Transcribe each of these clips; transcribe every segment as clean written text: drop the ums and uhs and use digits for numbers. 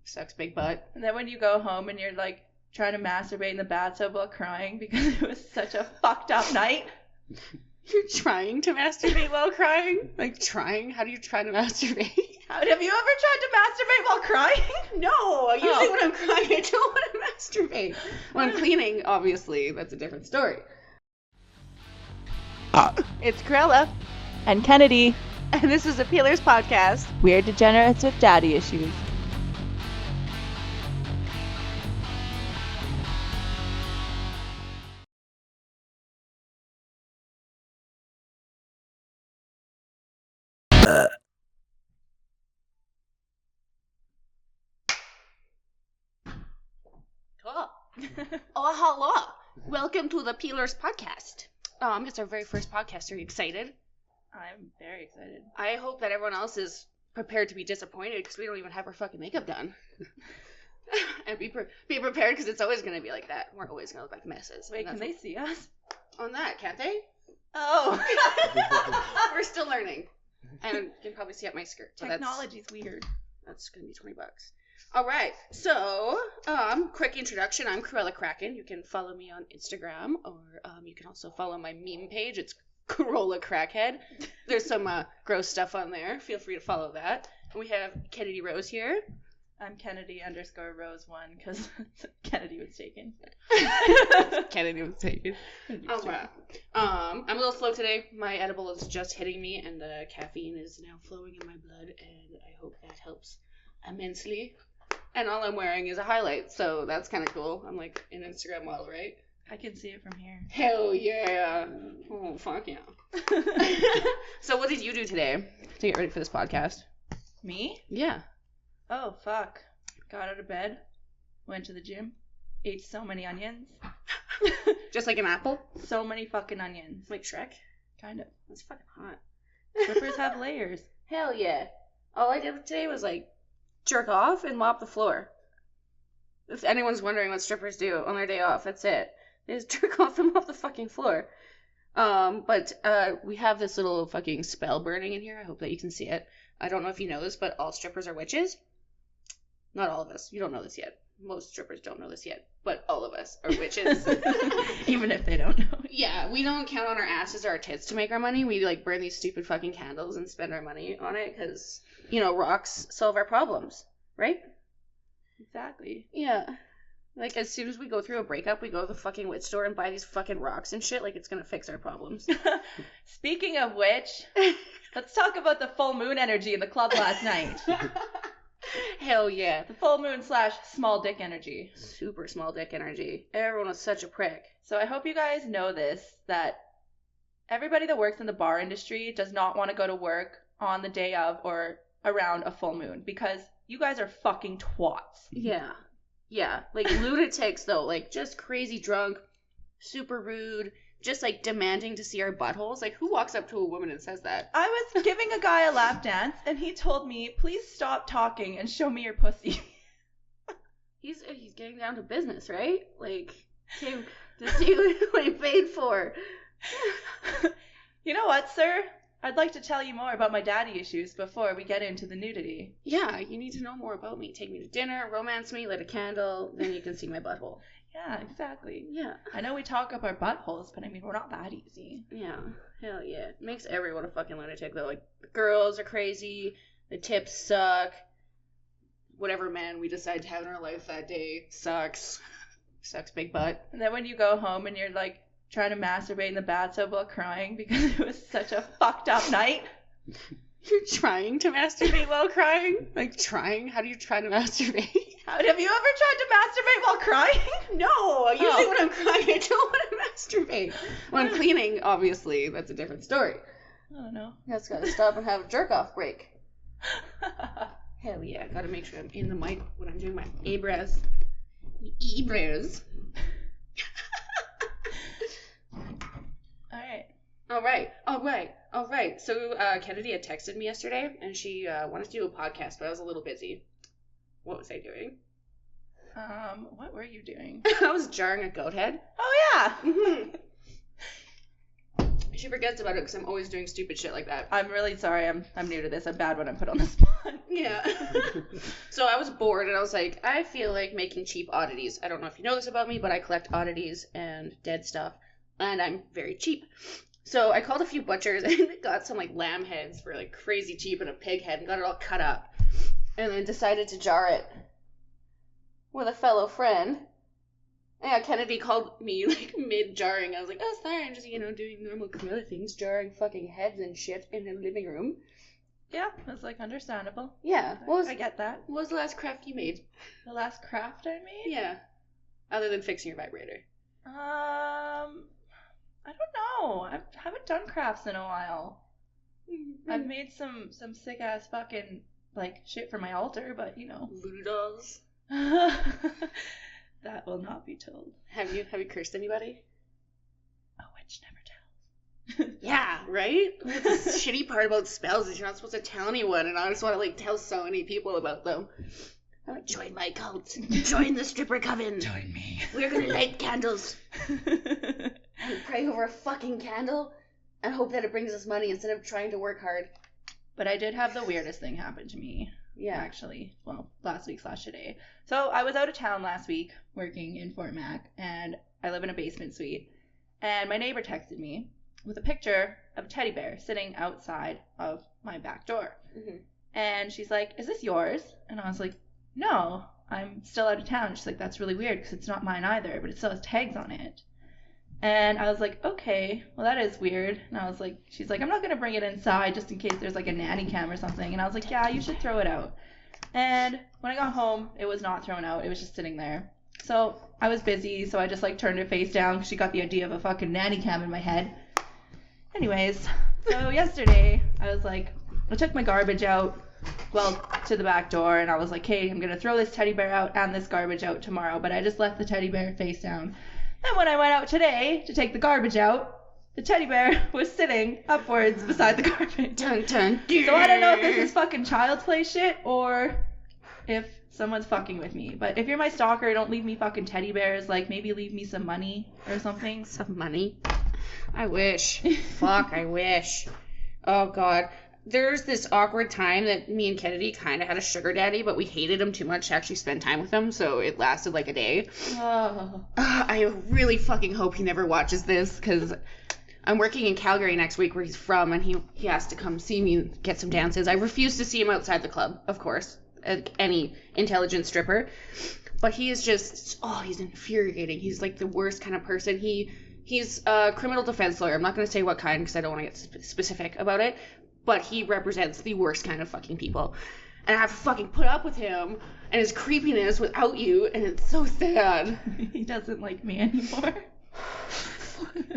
Sucks big butt. And then when you go home and you're like trying to masturbate in the bathtub while crying because it was such a fucked up night. You're trying to masturbate while crying? Like trying? How do you try to masturbate? Have you ever tried to masturbate while crying? No. Usually when I'm crying, I don't want to masturbate. When I'm cleaning, obviously, that's a different story. It's Kruella. And Kennedy. And this is the Peelerz Podcast. Weird degenerates with daddy issues. Cool. Oh, hello. Welcome to the Peelerz Podcast. It's our very first podcast. Are you excited? I'm very excited. I hope that everyone else is prepared to be disappointed because we don't even have our fucking makeup done. And be prepared because it's always going to be like that. We're always going to look like messes. Wait, can they see us? On that, can't they? Oh. We're still learning. And you can probably see up my skirt. So Technology's weird. That's going to be $20. All right. So, quick introduction. I'm Kruella Kraken. You can follow me on Instagram, or you can also follow my meme page. It's Kruella Crackhead. There's some gross stuff on there. Feel free to follow that. And we have Kennedy Rose here. I'm Kennedy_Rose1 because Kennedy was taken. Kennedy was taken. All right. I'm a little slow today. My edible is just hitting me, and the caffeine is now flowing in my blood, and I hope that helps immensely. And all I'm wearing is a highlight, so that's kind of cool. I'm like an Instagram model, right? I can see it from here. Hell yeah. Oh, fuck yeah. So what did you do today to get ready for this podcast? Me? Yeah. Oh, fuck. Got out of bed, went to the gym, ate so many onions. Just like an apple? So many fucking onions. Like Shrek? Kind of. That's fucking hot. Strippers have layers. Hell yeah. All I did today was like jerk off and mop the floor. If anyone's wondering what strippers do on their day off, that's it. They just jerk off and mop the fucking floor. But we have this little fucking spell burning in here. I hope that you can see it. I don't know if you know this, but all strippers are witches. Not all of us. You don't know this yet. Most strippers don't know this yet. But all of us are witches. Even if they don't know. Yeah, we don't count on our asses or our tits to make our money. We like burn these stupid fucking candles and spend our money on it because, you know, rocks solve our problems. Right? Exactly. Yeah. Like, as soon as we go through a breakup, we go to the fucking witch store and buy these fucking rocks and shit like it's gonna fix our problems. Speaking of which, let's talk about the full moon energy in the club last night. Hell yeah. The full moon / small dick energy. Super small dick energy. Everyone was such a prick. So I hope you guys know this, that everybody that works in the bar industry does not want to go to work on the day of or around a full moon because you guys are fucking twats. Yeah. Yeah, like lunatics though, like just crazy drunk, super rude, just like demanding to see our buttholes. Like who walks up to a woman and says that? I was giving a guy a lap dance and he told me, please stop talking and show me your pussy. He's getting down to business, right? Like, came to see what he paid for. You know what, sir? I'd like to tell you more about my daddy issues before we get into the nudity. Yeah, you need to know more about me. Take me to dinner, romance me, light a candle, then you can see my butthole. Yeah, exactly. Yeah. I know we talk up our buttholes, but I mean, we're not that easy. Yeah, hell yeah. It makes everyone a fucking lunatic though. Like, the girls are crazy, the tips suck, whatever man we decide to have in our life that day sucks. Sucks big butt. And then when you go home and you're like, trying to masturbate in the bathtub while crying because it was such a fucked up night. You're trying to masturbate while crying? Like trying? How do you try to masturbate? Have you ever tried to masturbate while crying? No. Usually when I'm crying, I don't want to masturbate. When I'm cleaning, obviously, that's a different story. I don't know. I just gotta stop and have a jerk-off break. Hell yeah. Gotta make sure I'm in the mic when I'm doing my eyebrows. Eyebrows. All right. So Kennedy had texted me yesterday, and she wanted to do a podcast, but I was a little busy. What was I doing? What were you doing? I was jarring a goat head. Oh, yeah. Mm-hmm. She forgets about it because I'm always doing stupid shit like that. I'm really sorry. I'm new to this. I'm bad when I'm put on the spot. Yeah. So I was bored and I was like, I feel like making cheap oddities. I don't know if you know this about me, but I collect oddities and dead stuff, and I'm very cheap. So I called a few butchers and got some like lamb heads for like crazy cheap and a pig head and got it all cut up, and then decided to jar it with a fellow friend. Yeah, Kennedy called me, like, mid-jarring. I was like, oh, sorry, I'm just, doing normal Kruella things, jarring fucking heads and shit in the living room. Yeah, that's, like, understandable. Yeah. I get that. What was the last craft you made? The last craft I made? Yeah. Other than fixing your vibrator. I don't know. I haven't done crafts in a while. Mm-hmm. I've made some sick-ass fucking, like, shit for my altar, but, Voodoo dolls. That will not be told. Have you cursed anybody? A witch never tells. Yeah, right? What's the shitty part about spells is you're not supposed to tell anyone, and I just want to, like, tell so many people about them. Join my cult. Join the stripper coven. Join me. We're gonna light candles. And pray over a fucking candle and hope that it brings us money instead of trying to work hard. But I did have the weirdest thing happen to me. Yeah. Actually. Well, last week/today. So I was out of town last week working in Fort Mac, and I live in a basement suite. And my neighbor texted me with a picture of a teddy bear sitting outside of my back door. Mm-hmm. And she's like, is this yours? And I was like, no, I'm still out of town. She's like, that's really weird because it's not mine either, but it still has tags on it. And I was like, okay, well, that is weird. And I was like, she's like, I'm not going to bring it inside just in case there's like a nanny cam or something. And I was like, yeah, you should throw it out. And when I got home, it was not thrown out. It was just sitting there. So I was busy, so I just like turned it face down because she got the idea of a fucking nanny cam in my head. Anyways, so yesterday I was like, I took my garbage out, to the back door, and I was like, hey, I'm going to throw this teddy bear out and this garbage out tomorrow. But I just left the teddy bear face down. And when I went out today to take the garbage out, the teddy bear was sitting upwards beside the garbage. Dun, dun, dun. So I don't know if this is fucking child's play shit or if someone's fucking with me. But if you're my stalker, don't leave me fucking teddy bears. Like, maybe leave me some money or something. Some money? I wish. Fuck, I wish. Oh, God. There's this awkward time that me and Kennedy kind of had a sugar daddy, but we hated him too much to actually spend time with him, so it lasted like a day. Oh. I really fucking hope he never watches this, because I'm working in Calgary next week where he's from, and he has to come see me and get some dances. I refuse to see him outside the club, of course, any intelligent stripper. But he is just, he's infuriating. He's like the worst kind of person. He's a criminal defense lawyer. I'm not going to say what kind because I don't want to get specific about it. But he represents the worst kind of fucking people. And I have to fucking put up with him and his creepiness without you, and it's so sad. He doesn't like me anymore.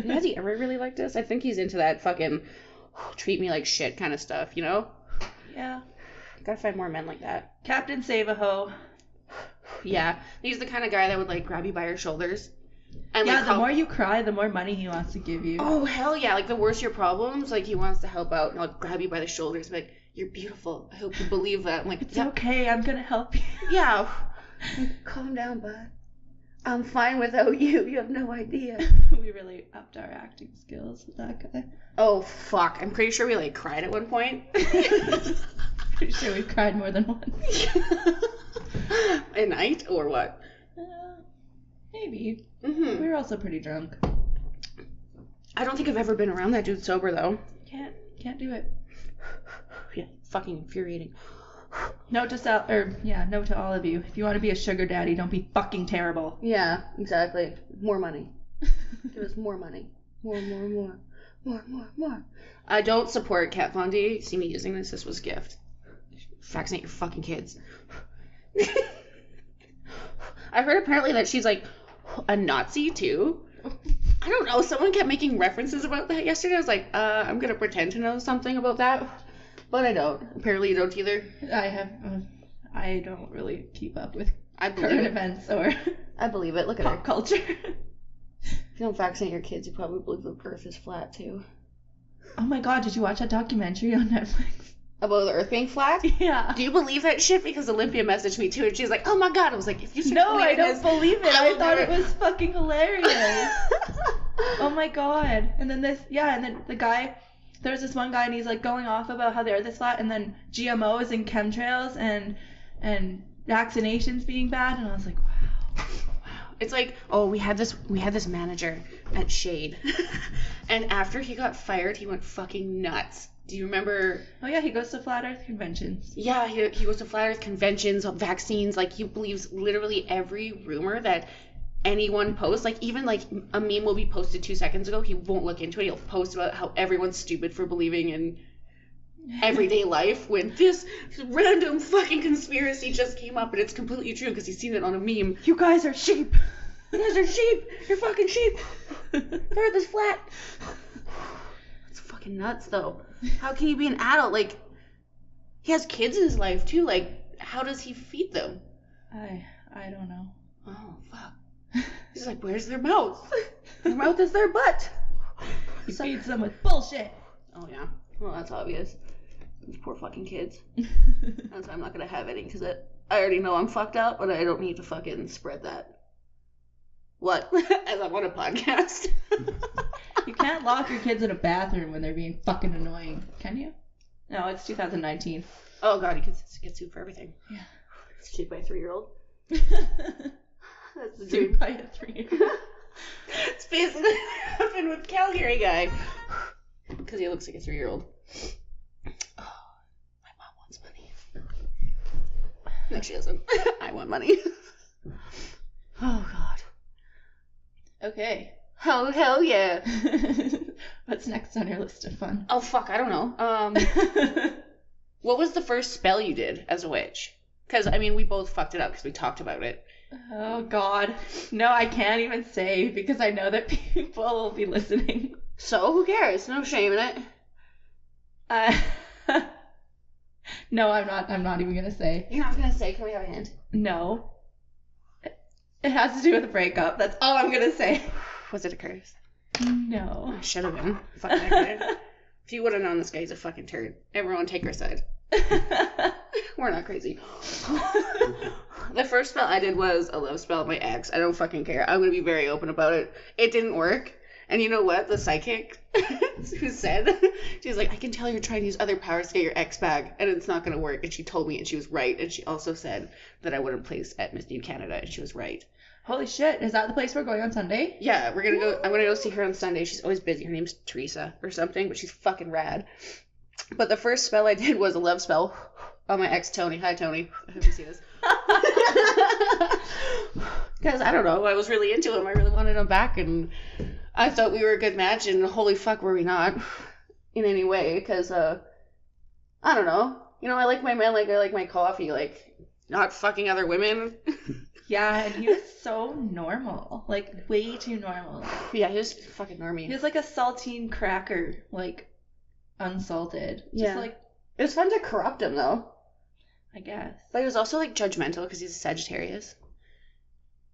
Has he ever really liked us? I think he's into that fucking treat me like shit kind of stuff, you know? Yeah. Gotta find more men like that. Captain Save-A-Ho. Yeah. He's the kind of guy that would, like, grab you by your shoulders. And yeah, the more you cry, the more money he wants to give you. Oh, hell yeah. Like, the worse your problems, like, he wants to help out and, like, grab you by the shoulders. Like, you're beautiful. I hope you believe that. I'm like, it's okay. I'm gonna help you. Yeah. Calm down, bud. I'm fine without you. You have no idea. We really upped our acting skills with that guy. Oh, fuck. I'm pretty sure we, like, cried at one point. Pretty sure we cried more than once. A night or what? Maybe. Mm-hmm. We were also pretty drunk. I don't think I've ever been around that dude sober, though. Can't do it. Yeah, fucking infuriating. Note to all of you. If you want to be a sugar daddy, don't be fucking terrible. Yeah, exactly. More money. Give us more money. More. I don't support Kat Von D. You see me using this? This was a gift. Vaccinate your fucking kids. I heard apparently that she's like a Nazi too. I don't know. Someone kept making references about that yesterday. I was like, I'm gonna pretend to know something about that, but I don't. Apparently, you don't either. I don't really keep up with current events or. I believe it. Look at pop culture. If you don't vaccinate your kids, you probably believe the Earth is flat too. Oh my God! Did you watch that documentary on Netflix? About the Earth being flat? Yeah. Do you believe that shit? Because Olympia messaged me too, and she's like, "Oh my God!" I was like, "If you no, I don't believe it. I thought it was fucking hilarious." Oh my god. And then the guy, there's this one guy and he's like going off about how they're this flat, and then GMOs and chemtrails and vaccinations being bad, and I was like, wow. It's like, oh, we had this manager at Shade, and after he got fired, he went fucking nuts. Do you remember? Oh yeah, he goes to flat Earth conventions. Yeah, he goes to flat Earth conventions, vaccines. Like, he believes literally every rumor that anyone posts. Like, even like a meme will be posted 2 seconds ago, he won't look into it. He'll post about how everyone's stupid for believing in everyday life when this random fucking conspiracy just came up and it's completely true because he's seen it on a meme. You guys are sheep. You guys are sheep. You're fucking sheep. Earth is flat. It's fucking nuts, though. How can he be an adult? Like, he has kids in his life too. Like, how does he feed them? I don't know. Oh fuck. He's like, where's their mouth? Their mouth is their butt. He feeds them with bullshit. Oh yeah. Well, that's obvious. These poor fucking kids. That's why I'm not gonna have any, because I already know I'm fucked up, but I don't need to fucking spread that. What? As I'm on a podcast. You can't lock your kids in a bathroom when they're being fucking annoying, can you? No, it's 2019. Oh god, you can get sued for everything. Yeah. Sued by a 3-year-old. That's the Sued dream. by a 3-year-old. It's basically what happened with Calgary guy. Because he looks like a 3-year-old. Oh, my mom wants money. No, she doesn't. I want money. Oh god. Okay. Oh, hell yeah. What's next on your list of fun? Oh, fuck, I don't know. What was the first spell you did as a witch? Because, I mean, we both fucked it up because we talked about it. Oh, God. No, I can't even say because I know that people will be listening. So, who cares? No shame in it. No, I'm not even going to say. You're not going to say? Can we have a hint? No. It has to do with a breakup. That's all I'm going to say. Was it a curse? No. It should have been. Fucking negative. If you would have known this guy's a fucking turd. Everyone take our side. We're not crazy. The first spell I did was a love spell with my ex. I don't fucking care. I'm going to be very open about it. It didn't work. And you know what? The psychic who said, she's like, I can tell you're trying to use other powers to get your ex back, and it's not going to work. And she told me, and she was right. And she also said that I wouldn't place at Miss New Canada, and she was right. Holy shit. Is that the place we're going on Sunday? Yeah, we're going to go. I'm going to go see her on Sunday. She's always busy. Her name's Teresa or something, but she's fucking rad. But the first spell I did was a love spell on my ex, Tony. Hi, Tony. I hope you see this. Because, I don't know, I was really into him. I really wanted him back, and I thought we were a good match, and holy fuck, were we not in any way. Because, I don't know. You know, I like my men like I like my coffee. Like, not fucking other women. Yeah, and he was so normal. Like, way too normal. Yeah, he was fucking normie. He was like a saltine cracker. Like, unsalted. Yeah. Just like, it was fun to corrupt him, though. I guess. But he was also, like, judgmental because he's a Sagittarius.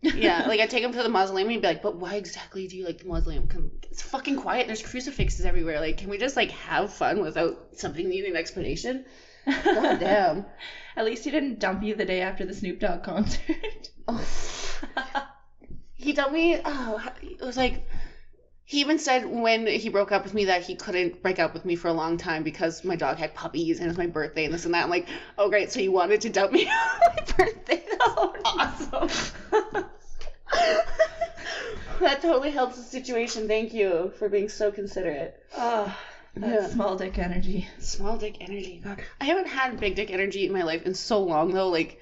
Yeah, like, I'd take him to the mausoleum and he'd be like, but why exactly do you like the mausoleum? It's fucking quiet. There's crucifixes everywhere. Like, can we just, like, have fun without something needing an explanation? God damn. At least he didn't dump you the day after the Snoop Dogg concert. Oh. He told me, it was like, he even said when he broke up with me that he couldn't break up with me for a long time because my dog had puppies and it was my birthday and this and that. I'm like, oh great, so you wanted to dump me on my birthday? That's awesome. That totally helps the situation. Thank you for being so considerate. Oh, that's small dick energy. Small dick energy. God, I haven't had big dick energy in my life in so long though. Like,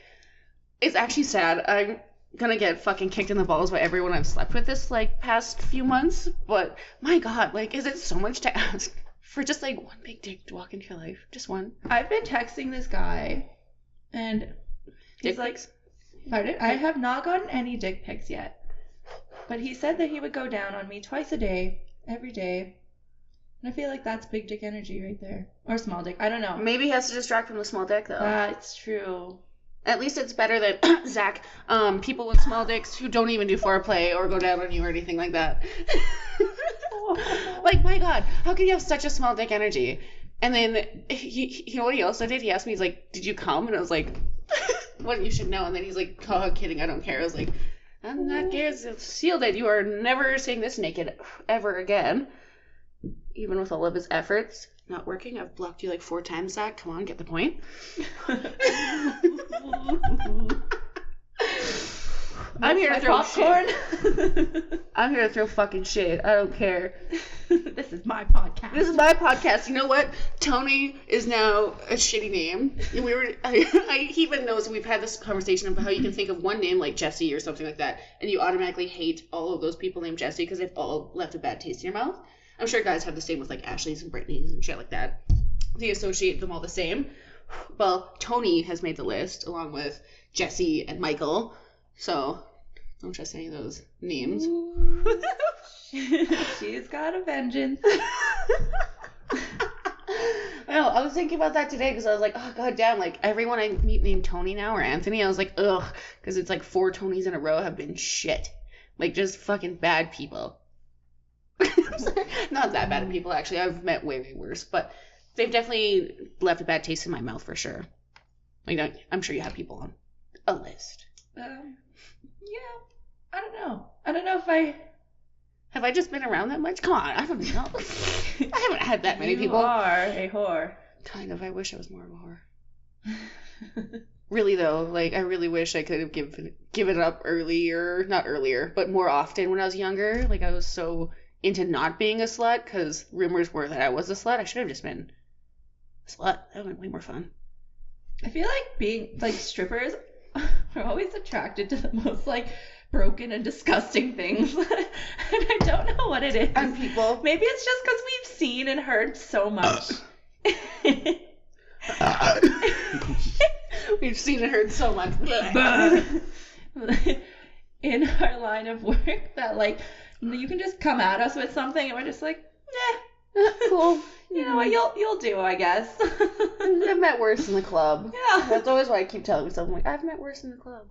it's actually sad. I'm gonna get fucking kicked in the balls by everyone I've slept with this like past few months, but my god, like, is it so much to ask for just like one big dick to walk into your life? Just one. I've been texting this guy and he's Dick like, pics? pardon? I have not gotten any dick pics yet, but he said that he would go down on me twice a day, every day, and I feel like that's big dick energy right there, or small dick, I don't know. Maybe he has to distract from the small dick though. That's true. At least it's better than Zach, people with small dicks who don't even do foreplay or go down on you or anything like that. Like, my god, how can you have such a small dick energy? And then, you know what he also did? He asked me, he's like, did you come? And I was like, well, you should know. And then he's like, oh, I'm kidding, I don't care. I was like, And that is sealed it. You are never seeing this naked ever again. Even with all of his efforts not working. I've blocked you like 4 times, Zach. Come on, get the point. I'm here to throw popcorn. Shit. I'm here to throw fucking shit. I don't care. This is my podcast. This is my podcast. You know what? Tony is now a shitty name. He even knows we've had this conversation about how you can think of one name like Jesse or something like that, and you automatically hate all of those people named Jesse because they've all left a bad taste in your mouth. I'm sure guys have the same with like Ashley's and Brittany's and shit like that. They associate them all the same. Well, Tony has made the list along with Jesse and Michael. So, don't trust any of those names. She's got a vengeance. I know, I was thinking about that today because I was like, oh, god damn, like, everyone I meet named Tony now or Anthony, I was like, ugh, because it's like 4 Tonys in a row have been shit. Like, just fucking bad people. Not that bad of people, actually. I've met way, way worse, but they've definitely left a bad taste in my mouth for sure. Like, I'm sure you have people on a list. Yeah, I don't know. I don't know if I... Have I just been around that much? Come on, I don't know. I haven't had that many people. You are a whore. Kind of. I wish I was more of a whore. Really, though, like, I really wish I could have given up earlier. Not earlier, but more often when I was younger. Like, I was so into not being a slut, because rumors were that I was a slut. I should have just been a slut. That would have been way more fun. I feel like being, like, strippers are always attracted to the most, like, broken and disgusting things. And I don't know what it is. And people. Maybe it's just because we've seen and heard so much. We've seen and heard so much. In our line of work that, like, you can just come at us with something and we're just like, cool. You know what, you'll do, I guess. I've met worse in the club. Yeah. That's always why I keep telling myself, I'm like, I've met worse in the club.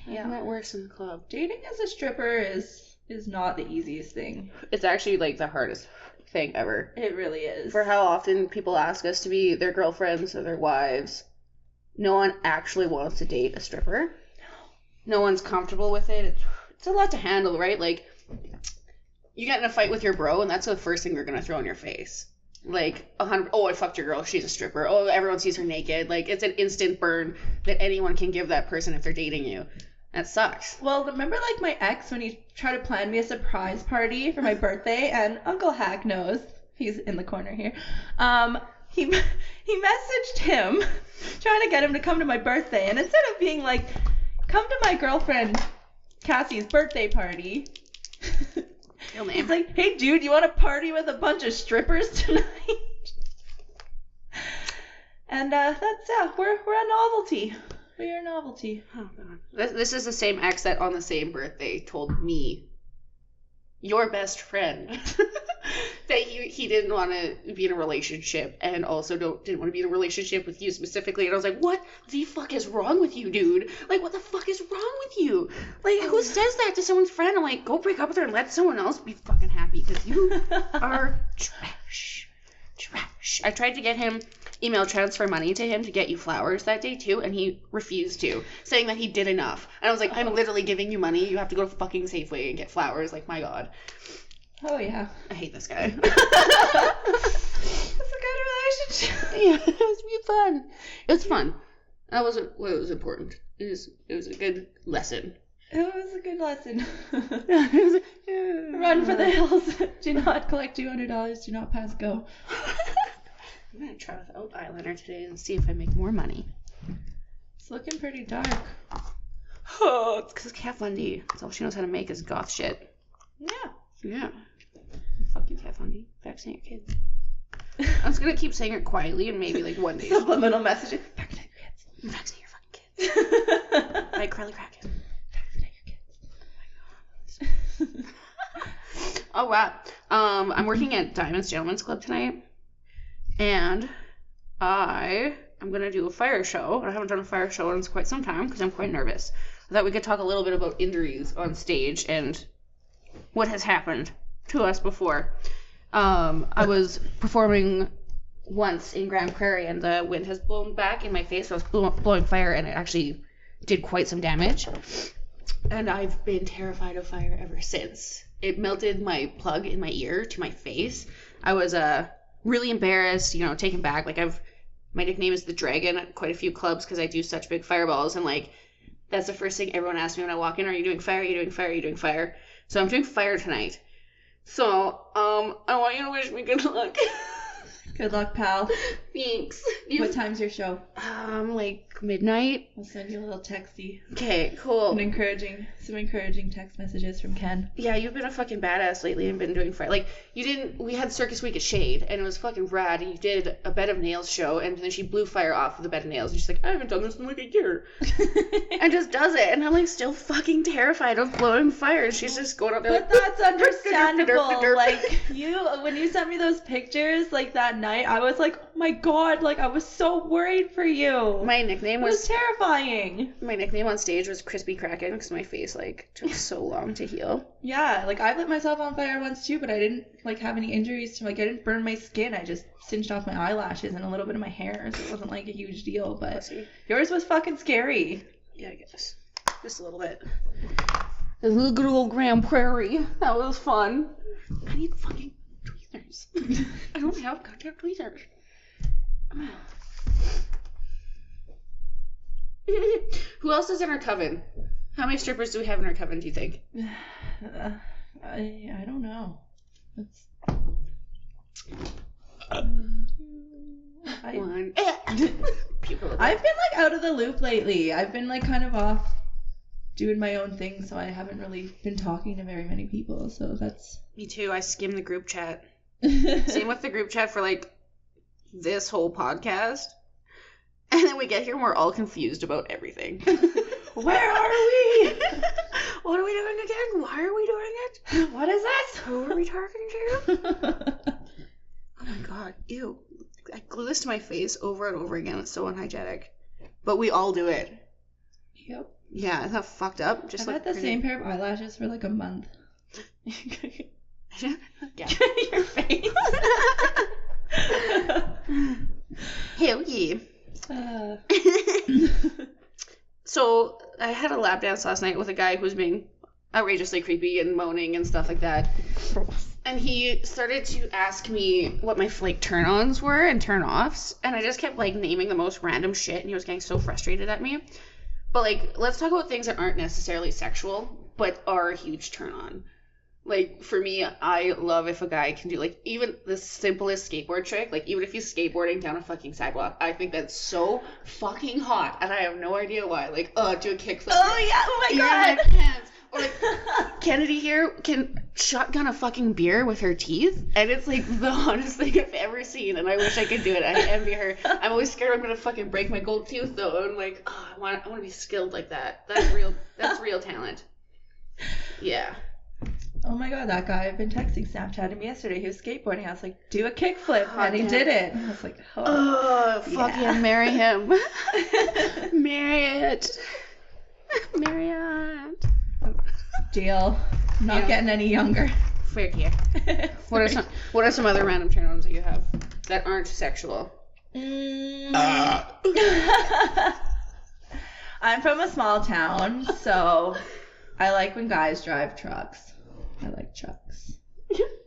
Yeah. I've met worse in the club. Dating as a stripper is not the easiest thing. It's actually, like, the hardest thing ever. It really is. For how often people ask us to be their girlfriends or their wives, no one actually wants to date a stripper. No one's comfortable with it. It's a lot to handle, right? Like, you get in a fight with your bro, and that's the first thing they're going to throw in your face. Like, I fucked your girl, she's a stripper. Oh, everyone sees her naked. Like, it's an instant burn that anyone can give that person if they're dating you. That sucks. Well, remember, like, my ex, when he tried to plan me a surprise party for my birthday, and Uncle Hack knows, he's in the corner here, he messaged him, trying to get him to come to my birthday, and instead of being like, come to my girlfriend Cassie's birthday party, he's like, hey dude, you want to party with a bunch of strippers tonight? And that's, we're a novelty. We are a novelty. Oh god. This is the same ex that on the same birthday told me, your best friend, that he didn't want to be in a relationship, and also didn't want to be in a relationship with you specifically. And I was like, what the fuck is wrong with you, dude? Like, what the fuck is wrong with you? Like, who says that to someone's friend? I'm like, go break up with her and let someone else be fucking happy, because you are trash. Trash. I tried to get him email transfer money to him to get you flowers that day too, and he refused to, saying that he did enough. And I was like, I'm literally giving you money. You have to go to fucking Safeway and get flowers. Like, my god. Oh yeah. I hate this guy. It's a good relationship. Yeah, it was really fun. It was fun. That wasn't what was important. It was a good lesson. It was a good lesson. Yeah. Run for the hills. Do not collect $200. Do not pass go. I'm going to try without eyeliner today and see if I make more money. It's looking pretty dark. Oh, it's because Kat Von D. That's all she knows how to make is goth shit. Yeah. Yeah. Fuck you, Kat Von D. Vaccinate your kids. I was going to keep saying it quietly and maybe like one day. Subliminal messages. Vaccinate your kids. Vaccinate your fucking kids. Like Kruella Kraken. Vaccinate your kids. Oh, wow. I'm working at Diamond's Gentlemen's Club tonight. And I'm going to do a fire show. I haven't done a fire show in quite some time because I'm quite nervous. I thought we could talk a little bit about injuries on stage and what has happened to us before. I was performing once in Grand Prairie and the wind has blown back in my face. I was blowing fire and it actually did quite some damage. and I've been terrified of fire ever since. It melted my plug in my ear to my face. I was really embarrassed, taken back. Like my nickname is the Dragon at quite a few clubs because I do such big fireballs, and like that's the first thing everyone asks me when I walk in. Are you doing fire? Are you doing fire? Are you doing fire? So I'm doing fire tonight. So I want you to wish me good luck. Good luck, pal. Thanks. What time's your show? Like midnight. I'll send you a little texty. Okay, cool. Some encouraging text messages from Ken. Yeah, you've been a fucking badass lately and been doing fire. Like, we had Circus Week at Shade, and it was fucking rad. You did a Bed of Nails show, and then she blew fire off of the Bed of Nails, and she's like, I haven't done this in like a year. And just does it, and I'm like still fucking terrified of blowing fire. She's just going up there But that's understandable. Like, when you sent me those pictures, like, that night, I was like, oh my god, like, I was so worried for you. My nickname was terrifying. My nickname on stage was Crispy Kraken because my face, like, took so long to heal. Yeah, like, I lit myself on fire once, too, but I didn't, like, have any injuries to, like, I didn't burn my skin. I just singed off my eyelashes and a little bit of my hair, so it wasn't, like, a huge deal, but yours was fucking scary. Yeah, I guess. Just a little bit. A little good old Grand Prairie. That was fun. I need fucking tweezers. I don't have goddamn tweezers. Who else is in our coven? How many strippers do we have in our coven, do you think? I don't know. One. I've been, like, out of the loop lately. I've been, like, kind of off doing my own thing, so I haven't really been talking to very many people, so that's... Me too. I skim the group chat. Same with the group chat for, like, this whole podcast. And then we get here and we're all confused about everything. Where are we? What are we doing again? Why are we doing it? What is this? Who are we talking to? Oh my god. Ew. I glue this to my face over and over again. It's so unhygienic. But we all do it. Yep. Yeah, isn't that fucked up? I've had the same pair of eyelashes for like a month. Yeah. Your face. Hell yeah. So I had a lap dance last night with a guy who was being outrageously creepy and moaning and stuff like that. And he started to ask me what my like turn-ons were and turn-offs, and I just kept like naming the most random shit, and he was getting so frustrated at me. But like, let's talk about things that aren't necessarily sexual, but are a huge turn-on. Like, for me, I love if a guy can do, like, even the simplest skateboard trick. Like, even if he's skateboarding down a fucking sidewalk, I think that's so fucking hot, and I have no idea why. Like, do a kickflip. Oh, yeah, oh my god. Hands. Or, like, Kennedy here can shotgun a fucking beer with her teeth, and it's, like, the hottest thing I've ever seen, and I wish I could do it. I envy her. I'm always scared I'm gonna fucking break my gold tooth, though. I'm like, I want to be skilled like that. That's real talent. Yeah. Oh my god, that guy I've been texting Snapchatted me yesterday. He was skateboarding. I was like, do a kickflip. And he did it. And I was like, fucking marry him. Marry it. Marry it. Deal. Not getting any younger. Fair here. What are some other random turn-ons that you have that aren't sexual? I'm from a small town, so I like when guys drive trucks. I like trucks.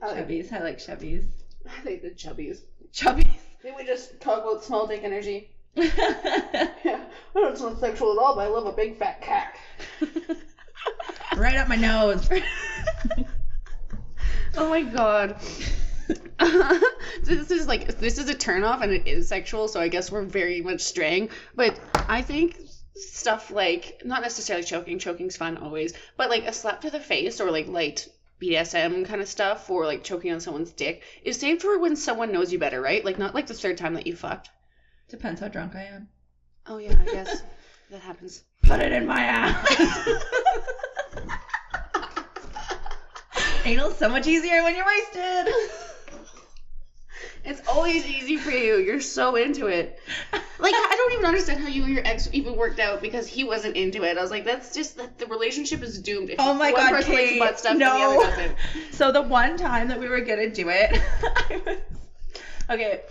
Chevys. I like Chevys. I like the chubbies. Chubbies. Did we just talk about small dick energy? Yeah. It's not sexual at all, but I love a big fat cack. Right up my nose. Oh my god. This is a turn off, and it is sexual, so I guess we're very much straying. But I think stuff like, not necessarily choking's fun always, but like a slap to the face or like light BDSM kind of stuff, or like choking on someone's dick is saved for when someone knows you better, right? Like, not like the third time that you fucked. Depends how drunk I am. Oh yeah, I guess that happens. Put it in my ass. Anal's so much easier when you're wasted. It's always easy for you. You're so into it. Like, I don't even understand how you and your ex even worked out, because he wasn't into it. I was like, that's just, that the relationship is doomed if one person likes butt stuff and the other doesn't. So the one time that we were gonna do it, okay,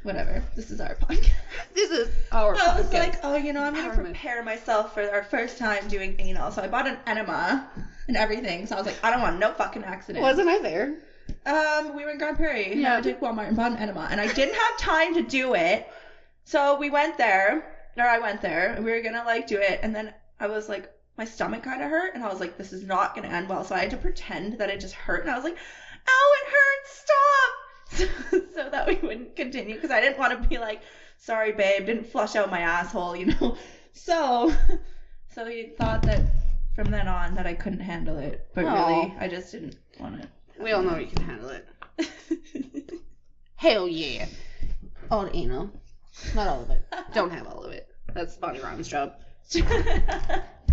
whatever. This is our podcast. This is our podcast. I was like, oh, I'm going to prepare myself for our first time doing anal. So I bought an enema and everything. So I was like, I don't want no fucking accident. Wasn't I there? We were in Grand Prairie. Yeah. I went to Walmart and bought an enema. And I didn't have time to do it. So I went there, and we were going to, do it. And then I was like, my stomach kind of hurt. And I was like, this is not going to end well. So I had to pretend that it just hurt. And I was like, ow, it hurts, stop. So that we wouldn't continue. Because I didn't want to be like, sorry, babe, didn't flush out my asshole, So he thought that from then on that I couldn't handle it. But really, I just didn't want to. We all know you can handle it. Hell yeah. All the anal. Not all of it. Don't have all of it. That's Bonnie Ron's job.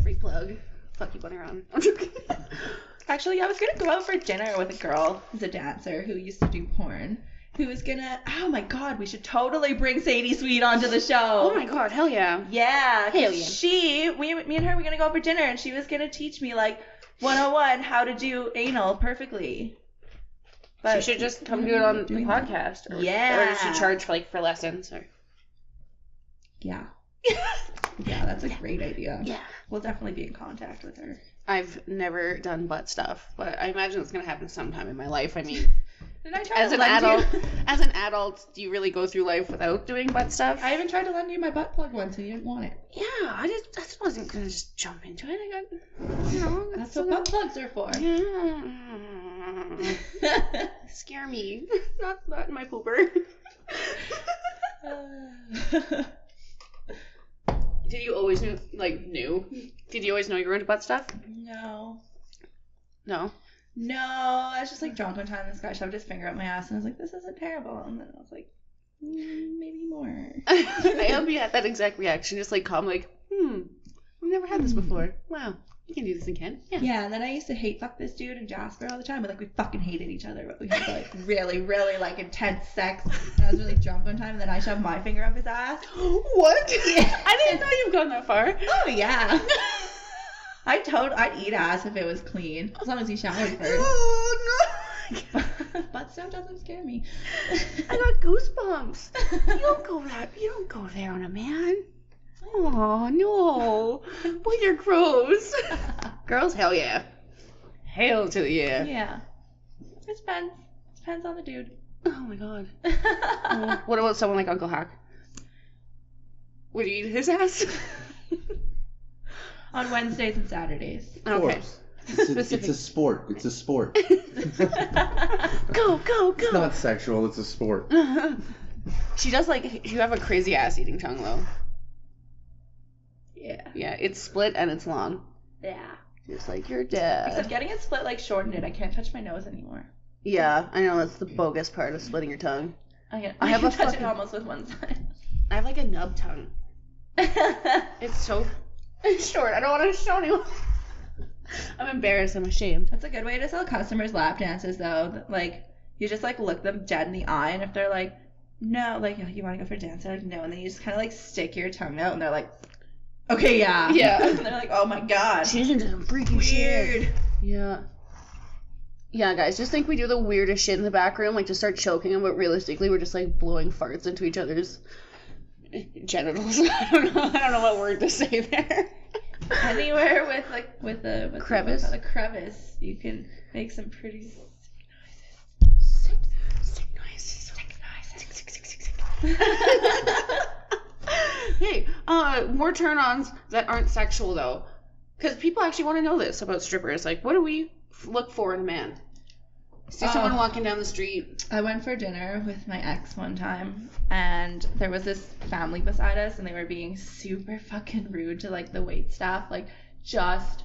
Free plug. Fuck you, Bonnie Ron. I'm joking. Actually, I was going to go out for dinner with a girl who's a dancer who used to do porn. Who was going to... Oh, my God. We should totally bring Sadie Sweet onto the show. Oh, my God. Hell yeah. Yeah. Hell yeah. Me and her were going to go out for dinner, and she was going to teach me, 101 how to do anal perfectly. But she should just come do it on the podcast. Or does she charge for lessons? Or... Yeah. Yeah, that's a great idea. Yeah. We'll definitely be in contact with her. I've never done butt stuff, but I imagine it's going to happen sometime in my life. I mean, as an adult, do you really go through life without doing butt stuff? I even tried to lend you my butt plug once and you didn't want it. Yeah, I just wasn't going to just jump into it. I got, that's what butt plugs are for. Yeah. Scare me. Not in my pooper. Did you always knew? Did you always know you were into butt stuff? No. No? No, I was just drunk one time and this guy shoved his finger up my ass and I was like, this isn't terrible. And then I was like, maybe more. I hope you had that exact reaction. Just calm, I've never had this before. Wow. You can do this again. Yeah, and then I used to fuck this dude and Jasper all the time. We fucking hated each other, but we had really, really intense sex. And I was really drunk one time, and then I shoved my finger up his ass. What? Yeah. I didn't know you've gone that far. Oh yeah. I'd eat ass if it was clean, as long as he showered first. Oh no. Butt stuff doesn't scare me. I got goosebumps. You don't go there on a man. Oh no. Boy, you're gross. Girls, hell yeah. Hell to the yeah. Yeah. It depends on the dude. Oh my God. What about someone like Uncle Hack? Would you eat his ass? On Wednesdays and Saturdays. Okay. It's a sport. It's a sport. Go. It's not sexual. It's a sport. She does you have a crazy ass eating tongue though. Yeah. Yeah, it's split and it's long. Yeah. Just like your dad. Except getting it split shortened it. I can't touch my nose anymore. Yeah, I know that's the bogus part of splitting your tongue. I can touch it almost with one side. I have a nub tongue. It's so short. I don't want to show anyone. I'm embarrassed. I'm ashamed. That's a good way to sell customers lap dances, though. You just look them dead in the eye, and if they're no, you want to go for a dance? They're no, and then you just kind of stick your tongue out, and they're like, okay, yeah. Yeah. And they're like, oh my God. She's into some freaky shit. Yeah. Yeah, guys, just think we do the weirdest shit in the back room, just start choking them, but realistically, we're just blowing farts into each other's genitals. I don't know what word to say there. Anywhere with the crevice. The crevice, you can make some pretty sick noises. Hey, more turn-ons that aren't sexual though, because people actually want to know this about strippers. What do we look for in a man? See someone walking down the street. I went for dinner with my ex one time, and there was this family beside us, and they were being super fucking rude to the wait staff, just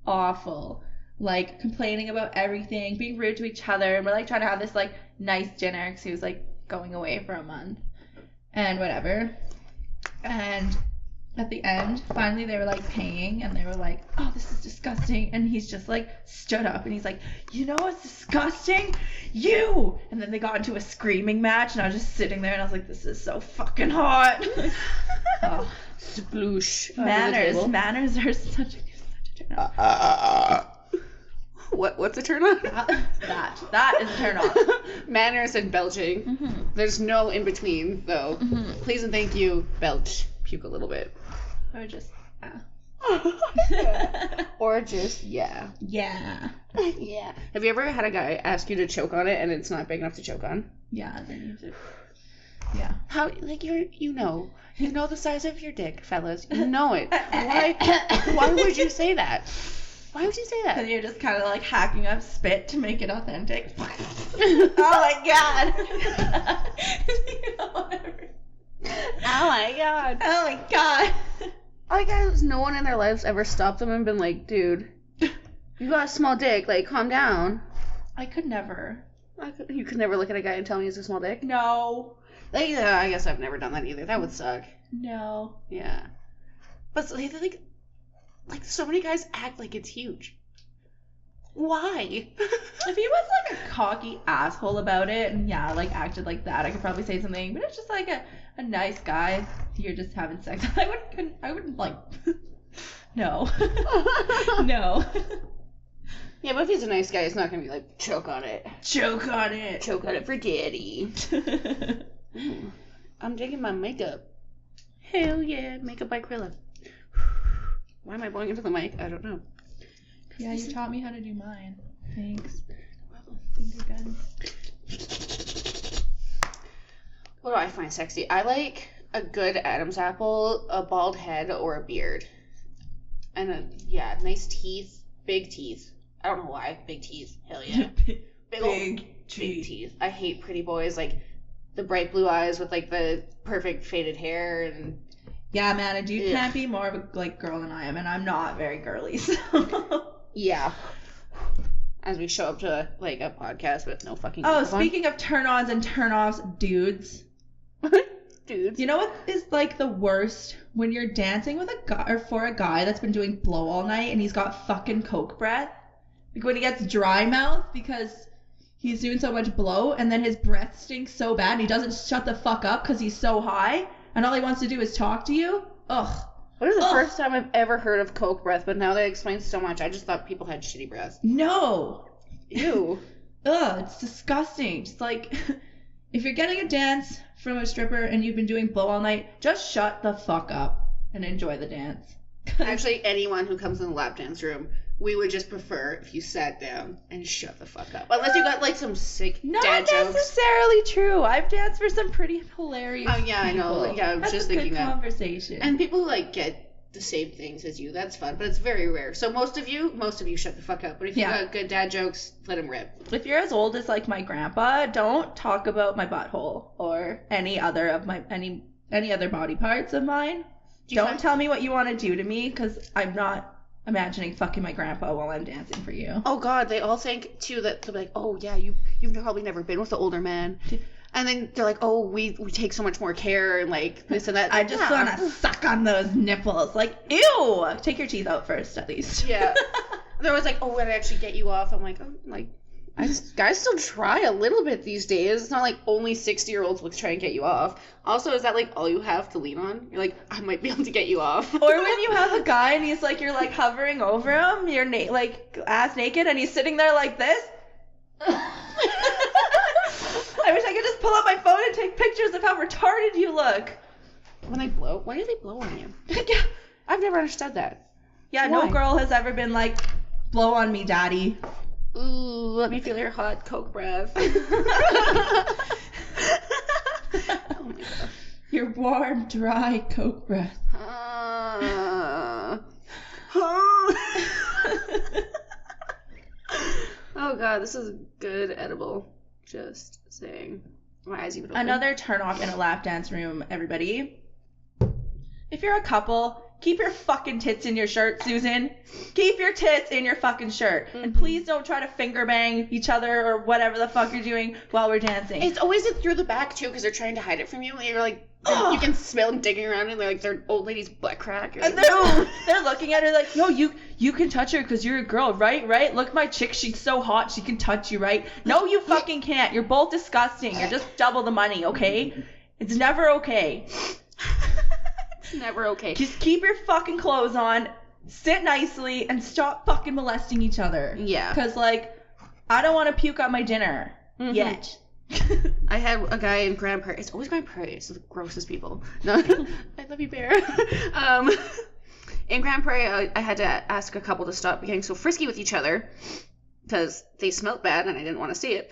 awful, complaining about everything, being rude to each other, and we're trying to have this nice dinner because he was going away for a month and whatever. And at the end, finally they were paying, and they were oh, this is disgusting, and he's just stood up and he's you know what's disgusting? You! And then they got into a screaming match, and I was just sitting there and I was this is so fucking hot. Oh. Sploosh. Manners are such a turn off. What's a turn on? That is a turn on. Manners and belching. Mm-hmm. There's no in between though. Mm-hmm. Please and thank you. Belch. Puke a little bit. Or just Or just yeah. Yeah. Yeah. Have you ever had a guy ask you to choke on it and it's not big enough to choke on? Yeah, then you just yeah. How like you know the size of your dick, fellas. You know it. Why would you say that? Why would you say that? Because you're just kind of like hacking up spit to make it authentic. Oh my god. You know, whatever. Oh my god. Oh my god. Like, guys, no one in their lives ever stopped them and been like, dude, you got a small dick, like, calm down. I could never. You could never look at a guy and tell me he's a small dick? No. Like, I guess I've never done that either. That would suck. No. Yeah. But, like, so many guys act like it's huge. Why? If he was, like, a cocky asshole about it and, yeah, like, acted like that, I could probably say something. But it's just, like, a nice guy. You're just having sex. I wouldn't like, no. No. Yeah, but if he's a nice guy, it's not going to be like, choke on it. Choke on it. Choke on it for daddy. I'm digging my makeup. Hell yeah, makeup by Kruella. Why am I blowing into the mic? I don't know. Yeah, you taught me how to do mine. Thanks. Finger guns. What do I find sexy? I like a good Adam's apple, a bald head, or a beard. And nice teeth, big teeth. I don't know why, big teeth. Hell yeah. Big teeth. I hate pretty boys, like the bright blue eyes with like the perfect faded hair and. Yeah, man, a dude can't be more of a like girl than I am, and I'm not very girly. So. Yeah. As we show up to like a podcast with no fucking. Oh, speaking of turn-ons and turn-offs, dudes. Dudes. You know what is like the worst? When you're dancing with a guy or for a guy that's been doing blow all night and he's got fucking coke breath. Like when he gets dry mouth because he's doing so much blow and then his breath stinks so bad and he doesn't shut the fuck up because he's so high and all he wants to do is talk to you. Ugh. What is the first time I've ever heard of coke breath, but now that explains so much. I just thought people had shitty breath. No. Ew. Ugh, it's disgusting. Just like, if you're getting a dance from a stripper and you've been doing blow all night, just shut the fuck up and enjoy the dance. Actually, anyone who comes in the lap dance room, we would just prefer if you sat down and shut the fuck up. Unless you got like some sick dad jokes. Not necessarily true. I've danced for some pretty hilarious Oh yeah, people. I know. Yeah, I was That's just a thinking good that. Conversation. And people who like get the same things as you, that's fun, but it's very rare. So most of you shut the fuck up. But if you got good dad jokes, let them rip. If you're as old as like my grandpa, don't talk about my butthole or any other of my any other body parts of mine. Don't tell me what you want to do to me, because I'm not imagining fucking my grandpa while I'm dancing for you. Oh God, they all think too that they'll be like, oh yeah, you've probably never been with the older man. And then they're like, oh, we take so much more care and like this and that. I just want to suck on those nipples. Like, ew! Take your teeth out first, at least. Yeah. They're always like, oh, would I actually get you off? I'm like, guys still try a little bit these days. It's not like only 60-year-olds will try and get you off. Also, is that like all you have to lean on? You're like, I might be able to get you off. Or when you have a guy and he's like, you're like hovering over him, you're like ass naked, and he's sitting there like this. I wish I could just pull out my phone and take pictures of how retarded you look. When they blow, why do they blow on you? Yeah. I've never understood that. Yeah, Why? No girl has ever been like, blow on me, daddy. Ooh, let me feel your hot coke breath. Oh my God. Your warm, dry coke breath. Oh God, this is good edible. Just saying. My eyes even open. Another turn off in a lap dance room, everybody. If you're a couple, keep your fucking tits in your shirt, Susan. Keep your tits in your fucking shirt. Mm-hmm. And please don't try to finger bang each other or whatever the fuck you're doing while we're dancing. It's always through the back, too, because they're trying to hide it from you. And you're like, you can smell them digging around and they're like, their old lady's butt crack. You're and like, no. They're looking at her like, yo, you can touch her because you're a girl, right? Look, my chick, she's so hot, she can touch you, right? No, you fucking can't. You're both disgusting. You're just double the money, okay? It's never okay. It's never okay. Just keep your fucking clothes on. sit nicely and stop fucking molesting each other. Yeah. Because, like, I don't want to puke on my dinner yet. I had a guy in Grand Prairie. It's always Grand Prairie. It's the grossest people. No, I love you, Bear. In Grand Prairie, I had to ask a couple to stop getting so frisky with each other because they smelled bad and I didn't want to see it.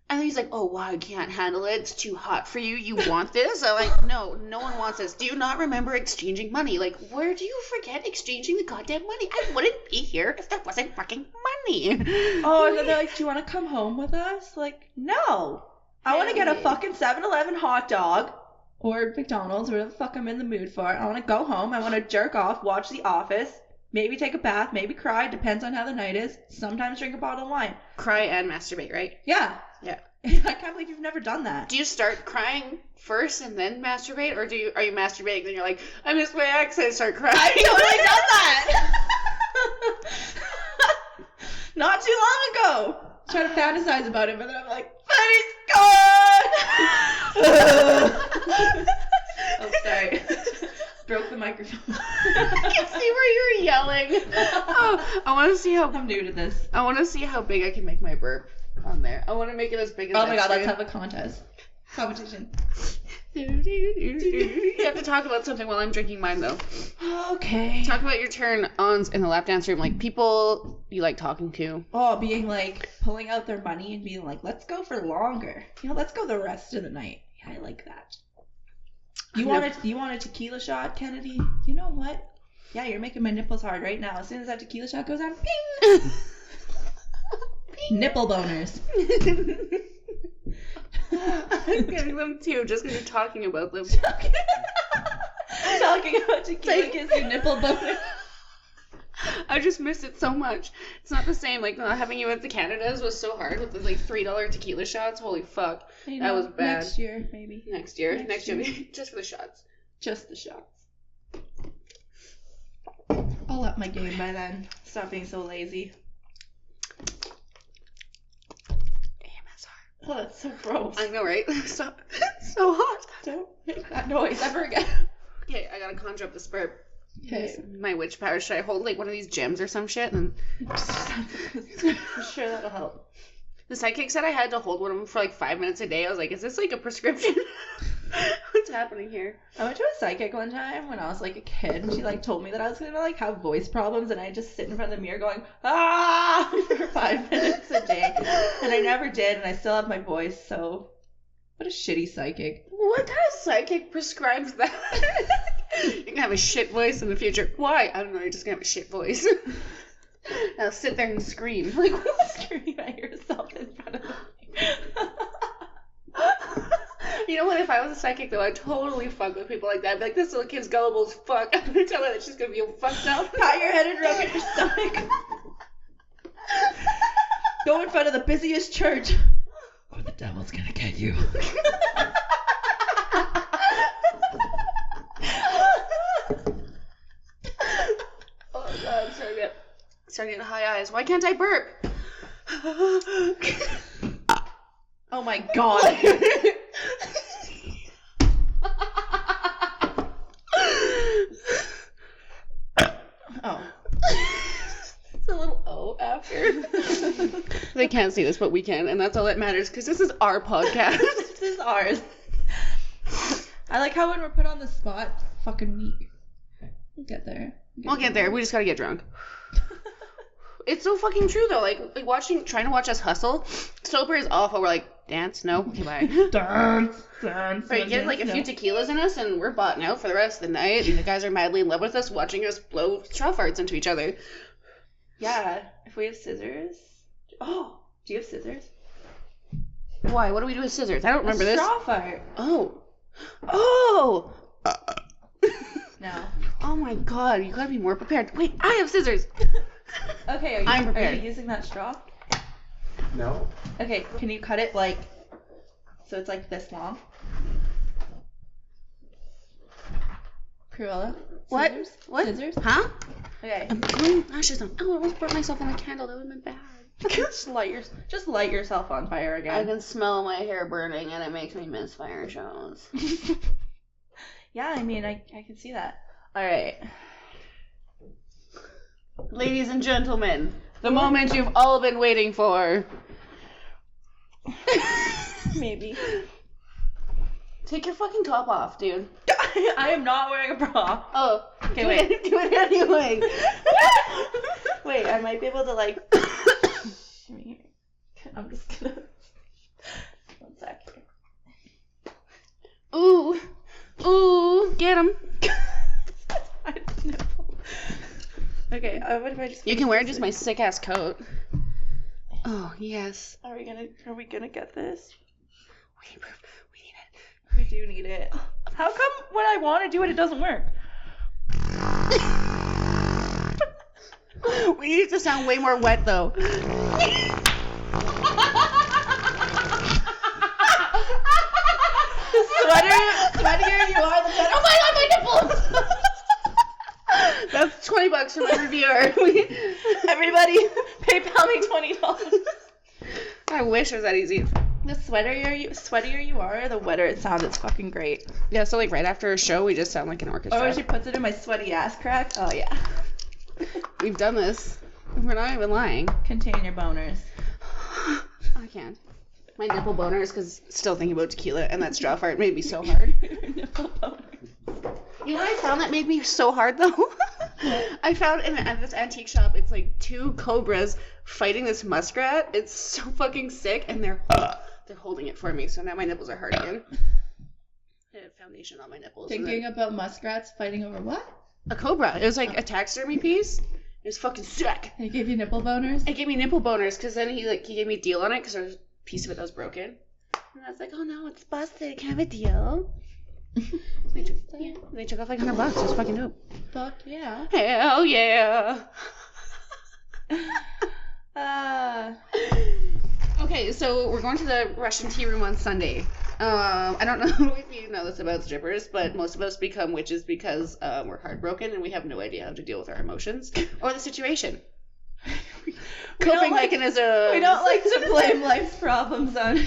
And he's like, oh, wow, I can't handle it. It's too hot for you. You want this? I'm like, no one wants this. Do you not remember exchanging money? Like, where do you forget exchanging the goddamn money? I wouldn't be here if there wasn't fucking money. Oh, and then they're like, do you want to come home with us? Like, no. I want to get a fucking 7-Eleven hot dog or McDonald's, whatever the fuck I'm in the mood for. I want to go home. I want to jerk off, watch The Office, maybe take a bath, maybe cry. Depends on how the night is. Sometimes drink a bottle of wine. Cry and masturbate, right? Yeah. Yeah. I can't believe you've never done that. Do you start crying first and then masturbate, or are you masturbating and you're like, I miss my ex, and start crying? I've totally done that. Not too long ago. Try to fantasize about it, but then I'm like, but he's gone. Oh, sorry. Broke the microphone. I can see where you're yelling. Oh, I want to see how I'm new to this. I want to see how big I can make my burp on there. I want to make it as big as. Oh my god, let's have a competition. You have to talk about something while I'm drinking mine, though. Okay. Talk about your turn-ons in the lap dance room, like people you like talking to. Oh, being like, pulling out their money and being like, let's go for longer. Let's go the rest of the night. Yeah, I like that. You want a tequila shot, Kennedy? You know what? Yeah, you're making my nipples hard right now. As soon as that tequila shot goes on, ping! Ping. Nipple boners. I'm getting them too, just because you're talking about them. Talking about tequila gives you nipple boners. I just miss it so much. It's not the same. Like, not having you at the Canadas was so hard with the like $3 tequila shots. Holy fuck. That was bad. Next year, maybe. Next year. Just for the shots. Just the shots. I'll up my game by then. Stop being so lazy. Oh, that's so gross. I know, right? So hot. Don't make that noise ever again. Okay, I gotta conjure up this burp. Okay. My witch power. Should I hold like one of these gems or some shit? And I'm sure that'll help. The psychic said I had to hold one of them for like 5 minutes a day. I was like, is this like a prescription? What's happening here? I went to a psychic one time when I was like a kid, and she like told me that I was gonna like have voice problems, and I just sit in front of the mirror going for 5 minutes a day, and I never did, and I still have my voice. So, what a shitty psychic. What kind of psychic prescribes that? You're gonna have a shit voice in the future. Why? I don't know. You're just gonna have a shit voice. Now sit there and scream. Like, scream at yourself in front of the You know what? If I was a psychic, though, I'd totally fuck with people like that. I'd be like, this little kid's gullible as fuck. I'm gonna tell her that she's gonna be fucked up. Pat your head and rub at your stomach. Go in front of the busiest church. Or the devil's gonna get you. Oh god, I'm starting to get high eyes. Why can't I burp? Oh my god. Oh. It's a little O after. They can't see this, but we can, and that's all that matters, because this is our podcast. This is ours. I like how when we're put on the spot, fucking weak. We'll get there. We'll get there. We just gotta get drunk. It's so fucking true, though. Like trying to watch us hustle. Sober is awful. We're like, dance? No? Okay, bye. Dance. Or you get like a few tequilas in us, and we're botting out for the rest of the night, and the guys are madly in love with us, watching us blow straw farts into each other. Yeah. If we have scissors. Oh, do you have scissors? Why? What do we do with scissors? I don't remember this. Straw fart. Oh. No. Oh my god, you gotta be more prepared. Wait, I have scissors. Okay, I'm prepared. Are you using that straw? No. Okay, can you cut it like, so it's like this long? Cruella? What? Scissors? What? Scissors? Huh? Okay. I'm throwing ashes on. Oh, I almost burnt myself on the candle. That would have been bad. Just light yourself on fire again. I can smell my hair burning, and it makes me miss fire shows. Yeah, I mean, I can see that. All right. Ladies and gentlemen, the moment you've all been waiting for. Maybe. Take your fucking top off, dude. I am not wearing a bra. Oh, Okay, wait. Do it anyway. Wait, I might be able to like. I'm just gonna. 1 sec. Ooh, get him. Okay, what if I just? You can wear just my sick ass coat. Oh yes. Are we gonna get this? We need proof. We need it. We do need it. How come when I want to do it, it doesn't work? We need it to sound way more wet though. The sweatier you are, the better. Oh my god, my nipples! That's $20 for my reviewer. Everybody, PayPal me $20. I wish it was that easy. The sweatier you are, the wetter it sounds. It's fucking great. Yeah, so like right after a show, we just sound like an orchestra. Or when she puts it in my sweaty ass crack. Oh yeah. We've done this. We're not even lying. Contain your boners. I can't. My nipple boners, because still thinking about tequila, and that straw fart made me so hard. Nipple boners. You know what I found that made me so hard though? I found at this antique shop, it's like 2 cobras fighting this muskrat. It's so fucking sick, and they're holding it for me, so now my nipples are hard again. I had foundation on my nipples. Thinking about muskrats fighting over what? A cobra. It was like a taxidermy piece. It was fucking sick. He gave you nipple boners? It gave me nipple boners, because then he gave me a deal on it, because there was a piece of it that was broken. And I was like, oh no, it's busted. Can I have a deal? They took off like $100. It was fucking dope. Fuck yeah. Hell yeah. Okay, so we're going to the Russian tea room on Sunday. I don't know if you know this about strippers, but most of us become witches because we're heartbroken and we have no idea how to deal with our emotions or the situation. Coping mechanism. We don't like to blame life's problems on,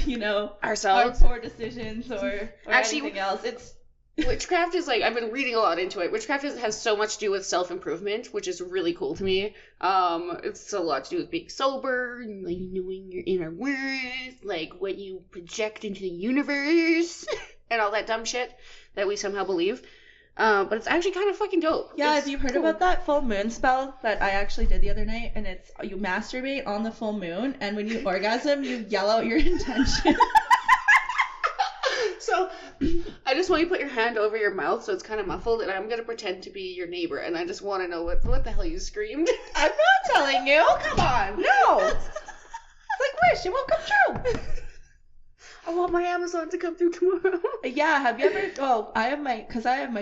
Ourselves. our poor decisions or Actually, anything else. It's witchcraft is like, I've been reading a lot into it. Witchcraft has so much to do with self-improvement, which is really cool to me. It's a lot to do with being sober, and like knowing your inner worth, like what you project into the universe, and all that dumb shit that we somehow believe. But it's actually kind of fucking dope. Yeah, It's have you heard cool. about that full moon spell that I actually did the other night? And it's you masturbate on the full moon, and when you orgasm, you yell out your intention. So, I just want you to put your hand over your mouth so it's kind of muffled, and I'm going to pretend to be your neighbor, and I just want to know what the hell you screamed. I'm not telling you. Come on. No. It's like wish. It won't come true. I want my Amazon to come through tomorrow. Yeah, have you ever... Oh, I have my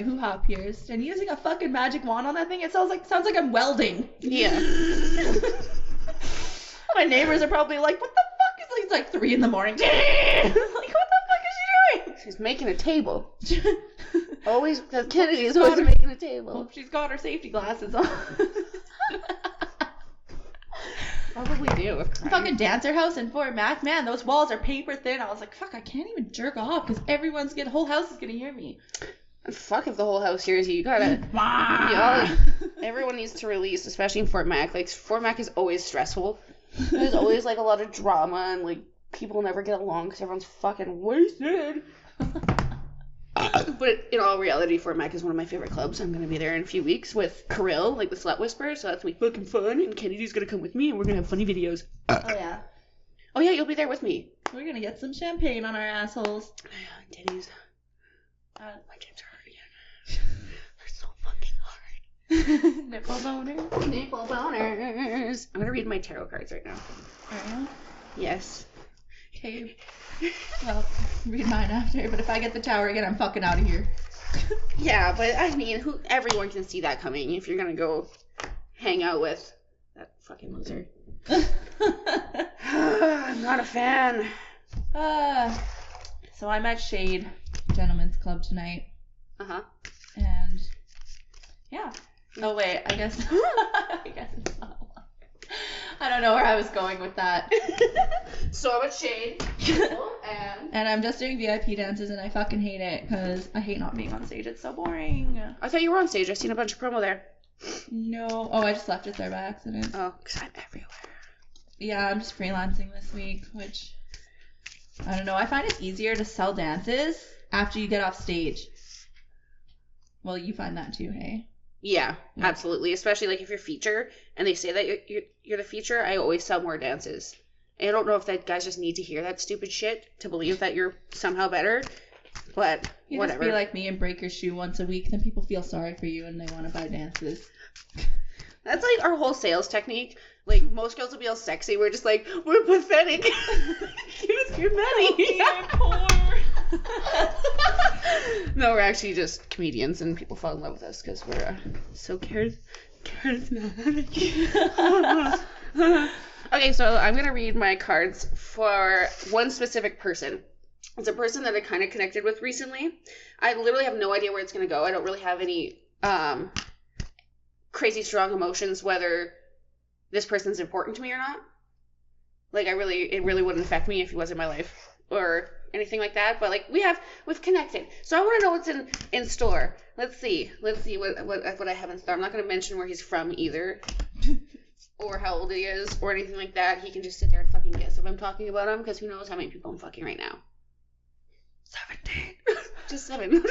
hoo-ha pierced, and using a fucking magic wand on that thing, it sounds like I'm welding. Yeah. My neighbors are probably like, what the fuck is like, it's like 3 a.m. Like, what the fuck is she doing? She's making a table. Always, because Kennedy's got always her- making a table. Well, she's got her safety glasses on. Probably do. Fucking dancer house in Fort Mac, man, those walls are paper thin. I was like, fuck, I can't even jerk off because the whole house is gonna hear me. Fuck if the whole house hears you. You gotta. Everyone needs to release, especially in Fort Mac. Like, Fort Mac is always stressful. There's always, like, a lot of drama and, like, people never get along because everyone's fucking wasted. But in all reality, Fort Mac is one of my favorite clubs. I'm gonna be there in a few weeks with Kruella, like the slut whisperer, so that's gonna be fucking fun. And Kennedy's gonna come with me, and we're gonna have funny videos. Oh yeah. Oh yeah, you'll be there with me. We're gonna get some champagne on our assholes. Titties. My tits are hard again. They're so fucking hard. Nipple boners. Nipple boners. I'm gonna read my tarot cards right now. Are you? Yes. Okay. Well, read mine after, but if I get the tower again, I'm fucking out of here. Yeah, but I mean, everyone can see that coming if you're gonna go hang out with that fucking loser. I'm not a fan. So I'm at Shade Gentlemen's Club tonight. Uh-huh. And yeah. Oh wait, I guess it's not long. I don't know where I was going with that. So I'm at Shade. And I'm just doing VIP dances and I fucking hate it because I hate not being on stage. It's so boring. I thought you were on stage. I've seen a bunch of promo there. No. Oh, I just left it there by accident. Oh, because I'm everywhere. Yeah, I'm just freelancing this week, which, I don't know. I find it easier to sell dances after you get off stage. Well, you find that too, hey? Yeah, absolutely. Especially like if you're feature and they say that you're the feature, I always sell more dances. And I don't know if that guys just need to hear that stupid shit to believe that you're somehow better, but You whatever. just be like me and break your shoe once a week, then people feel sorry for you and they want to buy dances. That's like our whole sales technique. Like most girls will be all sexy. We're just like, we're pathetic. Use your money. Poor. No, we're actually just comedians, and people fall in love with us because we're so charismatic. Okay, so I'm gonna read my cards for one specific person. It's a person that I kind of connected with recently. I literally have no idea where it's gonna go. I don't really have any crazy strong emotions whether this person's important to me or not. Like it really wouldn't affect me if he was in my life or anything like that, but like we've connected. So I want to know what's in store. Let's see what I have in store. I'm not going to mention where he's from either, or how old he is, or anything like that. He can just sit there and fucking guess if I'm talking about him, because who knows how many people I'm fucking right now. 17. Just 7.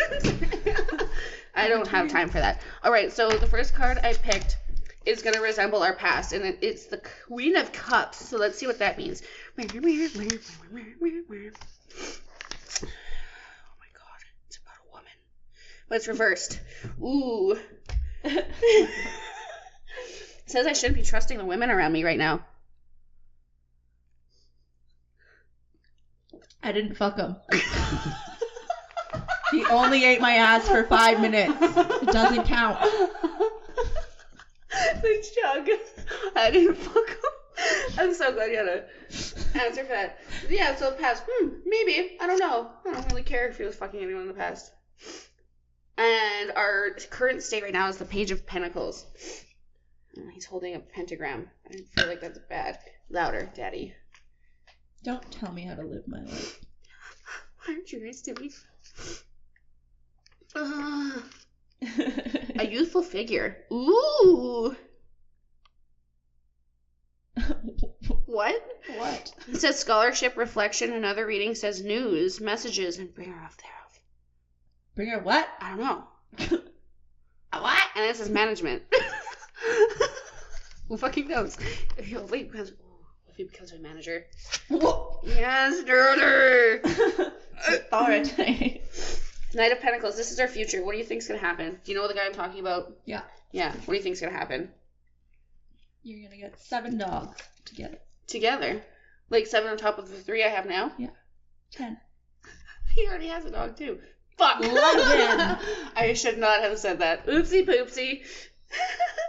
I don't have time for that. All right, so the first card I picked is going to resemble our past, and it's the Queen of Cups. So let's see what that means. Oh my god, it's about a woman. But it's reversed. Ooh. It says I shouldn't be trusting the women around me right now. I didn't fuck him. He only ate my ass for 5 minutes. It doesn't count. The chug. I didn't fuck him. I'm so glad you had an answer for that. Yeah, so the past. Maybe. I don't know. I don't really care if he was fucking anyone in the past. And our current state right now is the Page of Pentacles. He's holding a pentagram. I feel like that's bad. Louder, Daddy. Don't tell me how to live my life. Why aren't you nice to me? A youthful figure. Ooh. What? What? It says scholarship, reflection. Another reading says news, messages, and bringer of thereof. Bringer what? I don't know. A what? And it says management. Who fucking knows? If he becomes my manager. Yes, daughter. Authority. Knight of Pentacles. This is our future. What do you think's gonna happen? Do you know the guy I'm talking about? Yeah. Yeah. What do you think's gonna happen? You're gonna get 7 dogs Together? Like 7 on top of the 3 I have now? Yeah. 10. He already has a dog too. Fuck. 11. I should not have said that. Oopsie poopsie.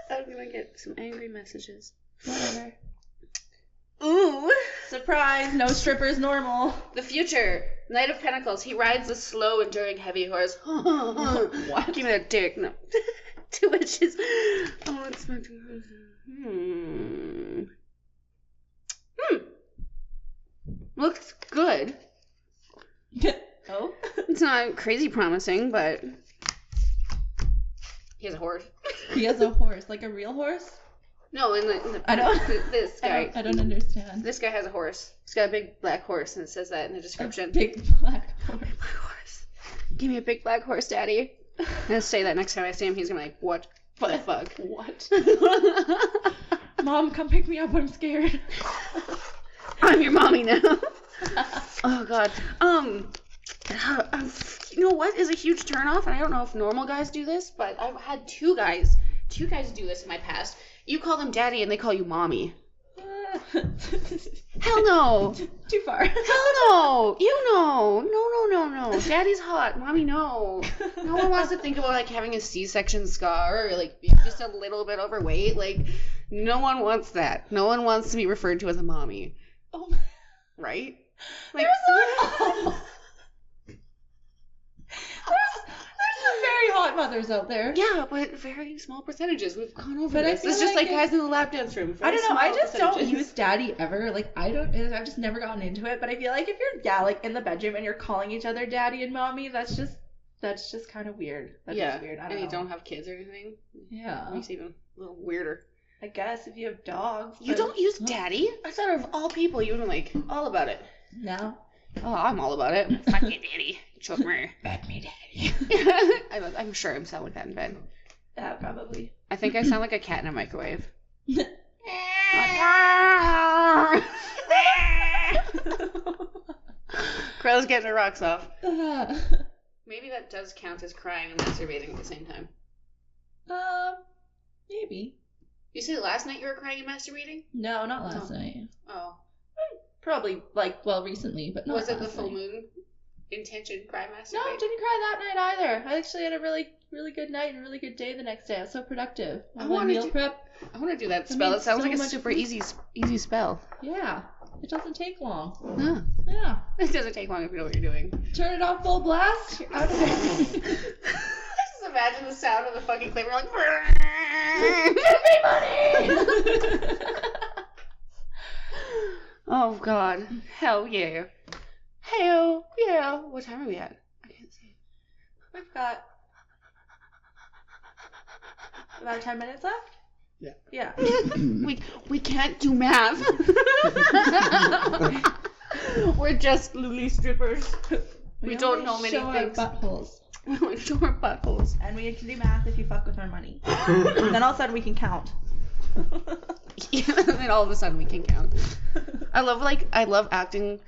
I'm gonna get some angry messages. Whatever. Ooh. Surprise, no strippers normal. The future. Knight of Pentacles. He rides a slow, enduring, heavy horse. What? Give me that dick. No. 2 inches. Oh, it's not too... Looks good. Oh? It's not crazy promising, but... He has a horse. He has a horse. Like a real horse? No, in the I don't... This guy. I don't understand. This guy has a horse. He's got a big black horse, and it says that in the description. A big black horse. Big black horse. Give me a big black horse, Daddy. I'm gonna say that next time I see him. He's gonna be like, what the fuck? What? Mom, come pick me up. I'm scared. I'm your mommy now. Oh, God. You know what is a huge turnoff? And I don't know if normal guys do this, but I've had two guys do this in my past. You call them daddy and they call you mommy. Hell no. Too far. Hell no. You know. No. Daddy's hot. Mommy, no. No one wants to think about like having a C-section scar or like being just a little bit overweight. Like, no one wants that. No one wants to be referred to as a mommy. Oh. Right? Like, There's some very hot mothers out there. yeah, but very small percentages. We've gone over But I this. feel It's just like like guys in the lap dance room. I Very don't know. I small just don't percentages. use daddy ever. Like, I've just never gotten into it. But I feel like if you're, like in the bedroom and you're calling each other daddy and mommy, that's just That's just kind of weird. That's yeah. just weird. I don't and know. you don't have kids or anything. Yeah. It makes it even a little weirder. I guess if you have dogs. You don't use daddy? I thought of all people, you were like all about it. No. Oh, I'm all about it. Fuck you, daddy. Choke me. Bad me, daddy. I'm sure I'm sound like that in bed. Yeah, probably. I think I sound like a cat in a microwave. Kruella's getting her rocks off. Maybe that does count as crying and masturbating at the same time. Maybe. You said last night you were crying and masturbating? No, not last night. Oh. Probably, recently, but not Was it the last full night. moon intention cry masturbate? No, I didn't cry that night either. I actually had a really, really good night and a really good day the next day. I was so productive. I want to meal prep. I want to do that spell. It sounds so like a much super food. easy spell. Yeah. It doesn't take long. Huh. Yeah. It doesn't take long if you know what you're doing. Turn it off full blast. You're out of it. I just imagine the sound of the fucking claymore like. Everybody! Oh God. Hell yeah. Hell yeah. What time are we at? I can't see. We've got about 10 minutes left? Yeah. we can't do math. We're just lily strippers. We don't know many show things. Our buttholes. We only show our buttholes. And we can do math if you fuck with our money. Then all of a sudden we can count. Yeah, and then all of a sudden we can count. I love acting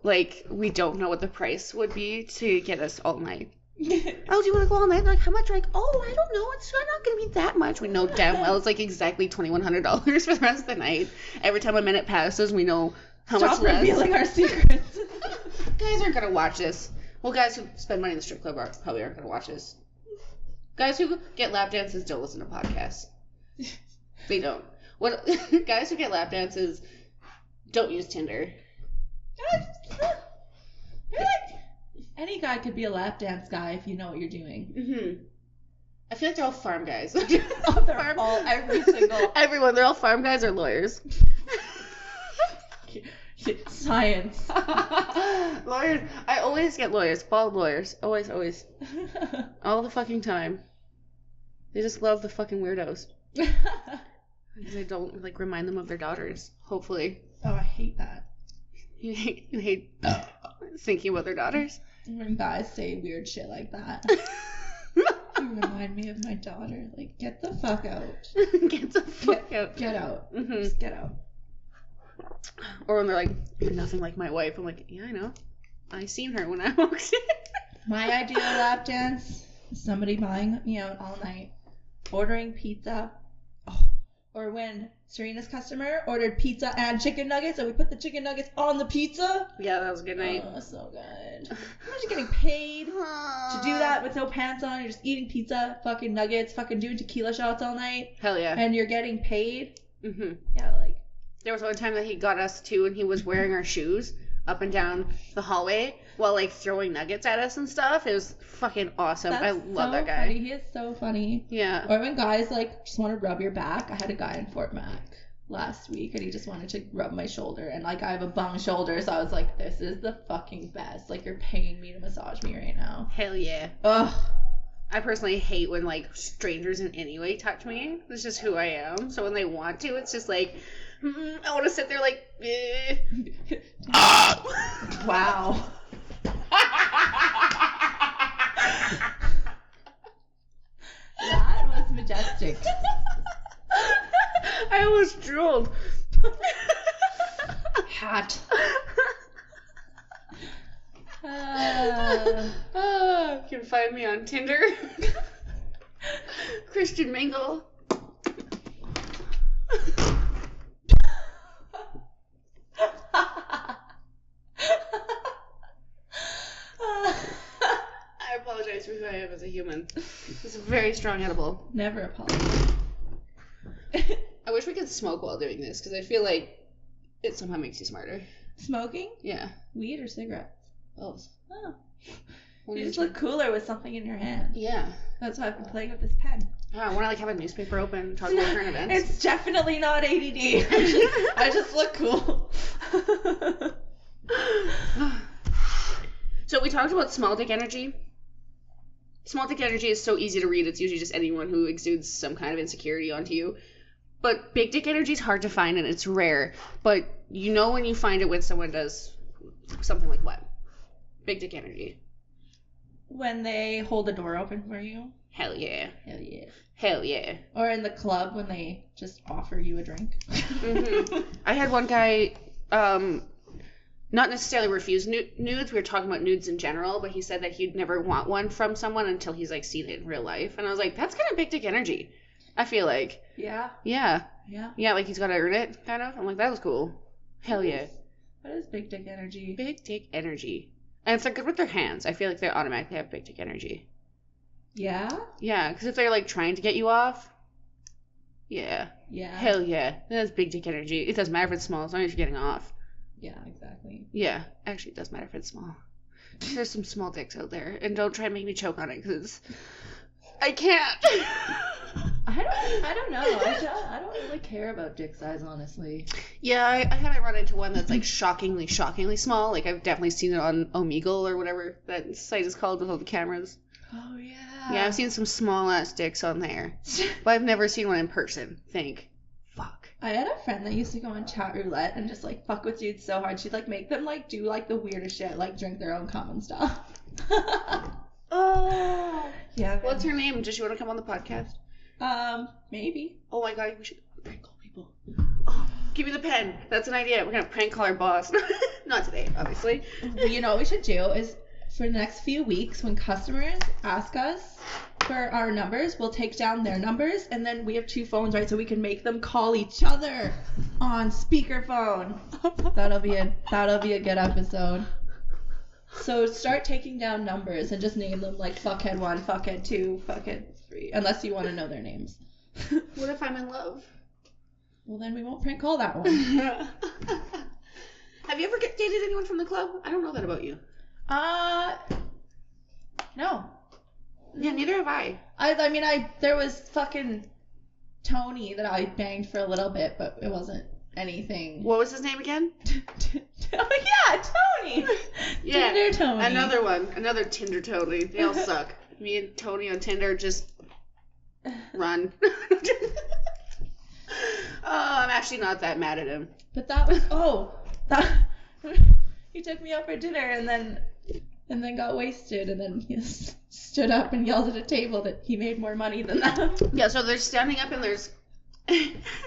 like we don't know what the price would be to get us all night. Oh, do you want to go all night? Like, how much? Like, oh, I don't know. It's not going to be that much. We know damn well it's like exactly $2,100 for the rest of the night. Every time a minute passes, we know how much less. Stop revealing our secrets. Guys aren't going to watch this. Well, guys who spend money in the strip club probably aren't going to watch this. Guys who get lap dances don't listen to podcasts. They don't. What? Guys who get lap dances don't use Tinder. Any guy could be a lap dance guy if you know what you're doing. Mm-hmm. I feel like they're all farm guys. They're all every single everyone. They're all farm guys or lawyers. Science. Lawyers. I always get lawyers. Bald lawyers. Always. All the fucking time. They just love the fucking weirdos. Because they don't like remind them of their daughters. Hopefully. Oh, I hate that. You hate thinking about their daughters. When guys say weird shit like that. You remind me of my daughter. Like, get the fuck out. Get the fuck out. Get out. Mm-hmm. Just get out. Or when they're like, you're nothing like my wife. I'm like, yeah, I know. I seen her when I walked in. My ideal lap dance is somebody buying me out all night, ordering pizza. Oh. Or when Serena's customer ordered pizza and chicken nuggets, and we put the chicken nuggets on the pizza. Yeah, that was a good night. Oh, so good. Imagine getting paid to do that with no pants on. You're just eating pizza, fucking nuggets, fucking doing tequila shots all night. Hell yeah. And you're getting paid. Mm-hmm. Yeah, like. There was one time that he got us too, and he was wearing our shoes up and down the hallway while like throwing nuggets at us and stuff. It was fucking awesome. That's I love that guy. Funny. He is so funny. Yeah. Or when guys like just want to rub your back. I had a guy in Fort Mac last week, and he just wanted to rub my shoulder, and like I have a bung shoulder, so I was like, this is the fucking best. Like, you're paying me to massage me right now. Hell yeah. Ugh. I personally hate when like strangers in any way touch me. It's just who I am. So when they want to, it's just like, I want to sit there like, eh. Wow. That was majestic. I almost drooled. Hat. You can find me on Tinder. Christian Mingle. I apologize for who I am as a human. It's a very strong edible. Never apologize. I wish we could smoke while doing this, because I feel like it somehow makes you smarter. Smoking? Yeah. Weed or cigarettes? Both. Oh. When You just look cooler with something in your hand. Yeah. That's why I've been playing with this pen. I want to like have a newspaper open and talk about current events. It's definitely not ADD. I just look cool. So we talked about small dick energy. small dick energy is so easy to read. It's usually just anyone who exudes some kind of insecurity onto you. But big dick energy is hard to find and it's rare. But you know when you find it when someone does something like what? Big dick energy. When they hold the door open for you. Hell yeah. Hell yeah. Hell yeah. Or in the club when they just offer you a drink. Mm-hmm. I had one guy, not necessarily refuse nudes. We were talking about nudes in general, but he said that he'd never want one from someone until he's like seen it in real life. And I was like, that's kind of big dick energy. I feel like. Yeah. Yeah. Yeah. Yeah, like he's got to earn it, kind of. I'm like, that was cool. Hell yeah. What is big dick energy? Big dick energy. And it's like good with their hands. I feel like they automatically have big dick energy. Yeah? Yeah, because if they're like trying to get you off, yeah. Yeah. Hell yeah. That's big dick energy. It doesn't matter if it's small as long as you're getting off. Yeah, exactly. Yeah. Actually, it does matter if it's small. There's some small dicks out there. And don't try to make me choke on it because I can't. I don't know. I don't really care about dick size, honestly. Yeah, I haven't run into one that's like shockingly small. Like I've definitely seen it on Omegle or whatever that site is called with all the cameras. Oh, yeah. Yeah, I've seen some small-ass dicks on there. But I've never seen one in person. Fuck. I had a friend that used to go on chat roulette and just, like, fuck with dudes so hard. She'd, like, make them, like, do, like, the weirdest shit, like, drink their own cum and stuff. Oh. Yeah. Man. What's her name? Does she want to come on the podcast? Maybe. Oh, my God. We should prank call people. Oh, give me the pen. That's an idea. We're going to prank call our boss. Not today, obviously. You know what we should do is... For the next few weeks, when customers ask us for our numbers, we'll take down their numbers, and then we have 2 phones, right? So we can make them call each other on speakerphone. That'll be a good episode. So start taking down numbers and just name them like fuckhead 1, fuckhead 2, fuckhead 3, unless you want to know their names. What if I'm in love? Well, then we won't prank call that one. Have you ever dated anyone from the club? I don't know that about you. No. Yeah, neither have I. I mean, there was fucking Tony that I banged for a little bit, but it wasn't anything. What was his name again? Oh, yeah, Tony. Yeah, Tinder Tony. Another one. Another Tinder Tony. They all suck. Me and Tony on Tinder just run. I'm actually not that mad at him. But that was, he took me out for dinner and then got wasted and then he stood up and yelled at a table that he made more money than them. Yeah, so there's standing up and there's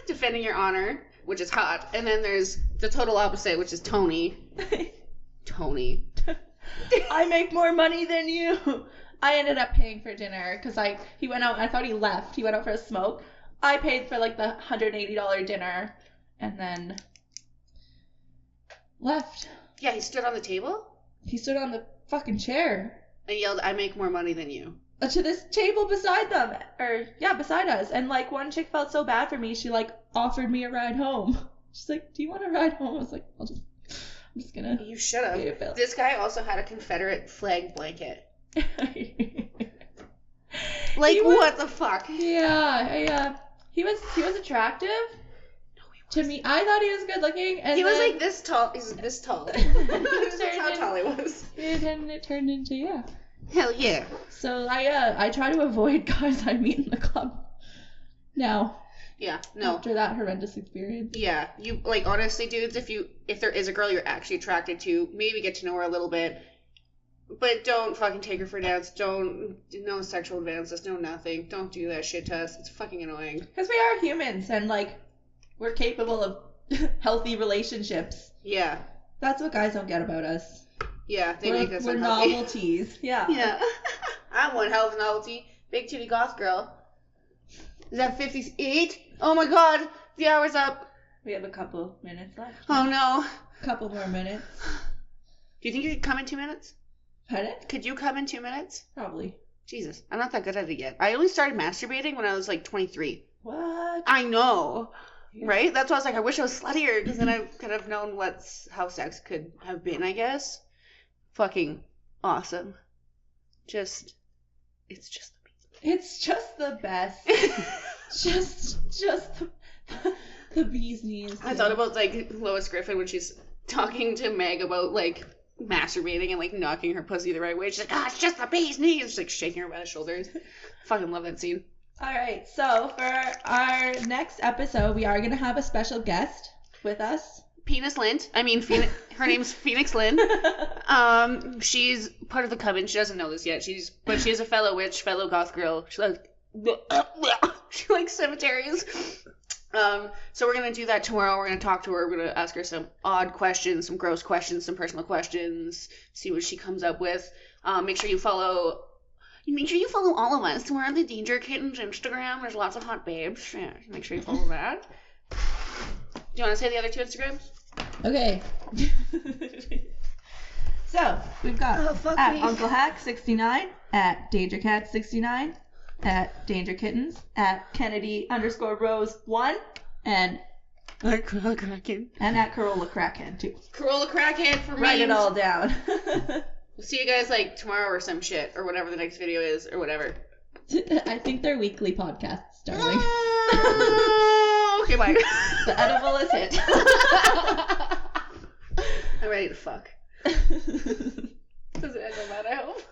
defending your honor, which is hot, and then there's the total opposite, which is Tony. Tony. I make more money than you. I ended up paying for dinner because he went out. I thought he left. He went out for a smoke. I paid for like the $180 dinner and then left. Yeah, he stood on the table? He stood on the fucking chair. And yelled, I make more money than you. To this table beside them. Beside us. And, like, one chick felt so bad for me, she, like, offered me a ride home. She's like, do you want a ride home? I was like, I'm just gonna... You should have. This guy also had a Confederate flag blanket. Like, what the fuck? Yeah, he was attractive. To me, I thought he was good looking, and he was like this tall. He's this tall. That's how tall he was. And it turned into Hell yeah. So I try to avoid guys I meet in the club. Now. Yeah. No. After that horrendous experience. Yeah. You like honestly, dudes. If there is a girl you're actually attracted to, maybe get to know her a little bit, but don't fucking take her for dance. No sexual advances. No nothing. Don't do that shit to us. It's fucking annoying. Because we are humans, and like. We're capable of healthy relationships. Yeah. That's what guys don't get about us. Yeah, they make us We're unhealthy. novelties. Yeah. Yeah. I'm one hell of a novelty. Big titty goth girl. Is that 58? Oh my god, the hour's up. We have a couple minutes left. Oh no. A couple more minutes. Do you think you could come in 2 minutes? Pardon? Could you come in 2 minutes? Probably. Jesus, I'm not that good at it yet. I only started masturbating when I was like 23. What? I know. Right? That's why I was like, I wish I was sluttier, because then I could have known how sex could have been, I guess. Fucking awesome. It's just the best. just the bee's knees. I thought about, like, Lois Griffin when she's talking to Meg about, like, masturbating and, like, knocking her pussy the right way. She's like, it's just the bee's knees. She's, like, shaking her by the shoulders. Fucking love that scene. All right, so for our next episode, we are going to have a special guest with us. Penis Lint. I mean, her name's Phoenix Lynn. She's part of the coven. She doesn't know this yet. But she is a fellow witch, fellow goth girl. She likes cemeteries. So we're going to do that tomorrow. We're going to talk to her. We're going to ask her some odd questions, some gross questions, some personal questions, see what she comes up with. Make sure you follow all of us. We're on the Danger Kittens Instagram. There's lots of hot babes. Yeah, make sure you follow that. Do you want to say the other two Instagrams? Okay. So, we've got at Uncle Hack 69, at DangerCat69, at Danger Kittens, at Kennedy_Rose1, and At Kruella Kraken. And at Kruella Kraken, too. Kruella Kraken for me. Write it all down. We'll see you guys, like, tomorrow or some shit, or whatever the next video is, or whatever. I think they're weekly podcasts, darling. Okay, bye. The edible is hit. I'm ready to fuck. Does it end on that, I hope?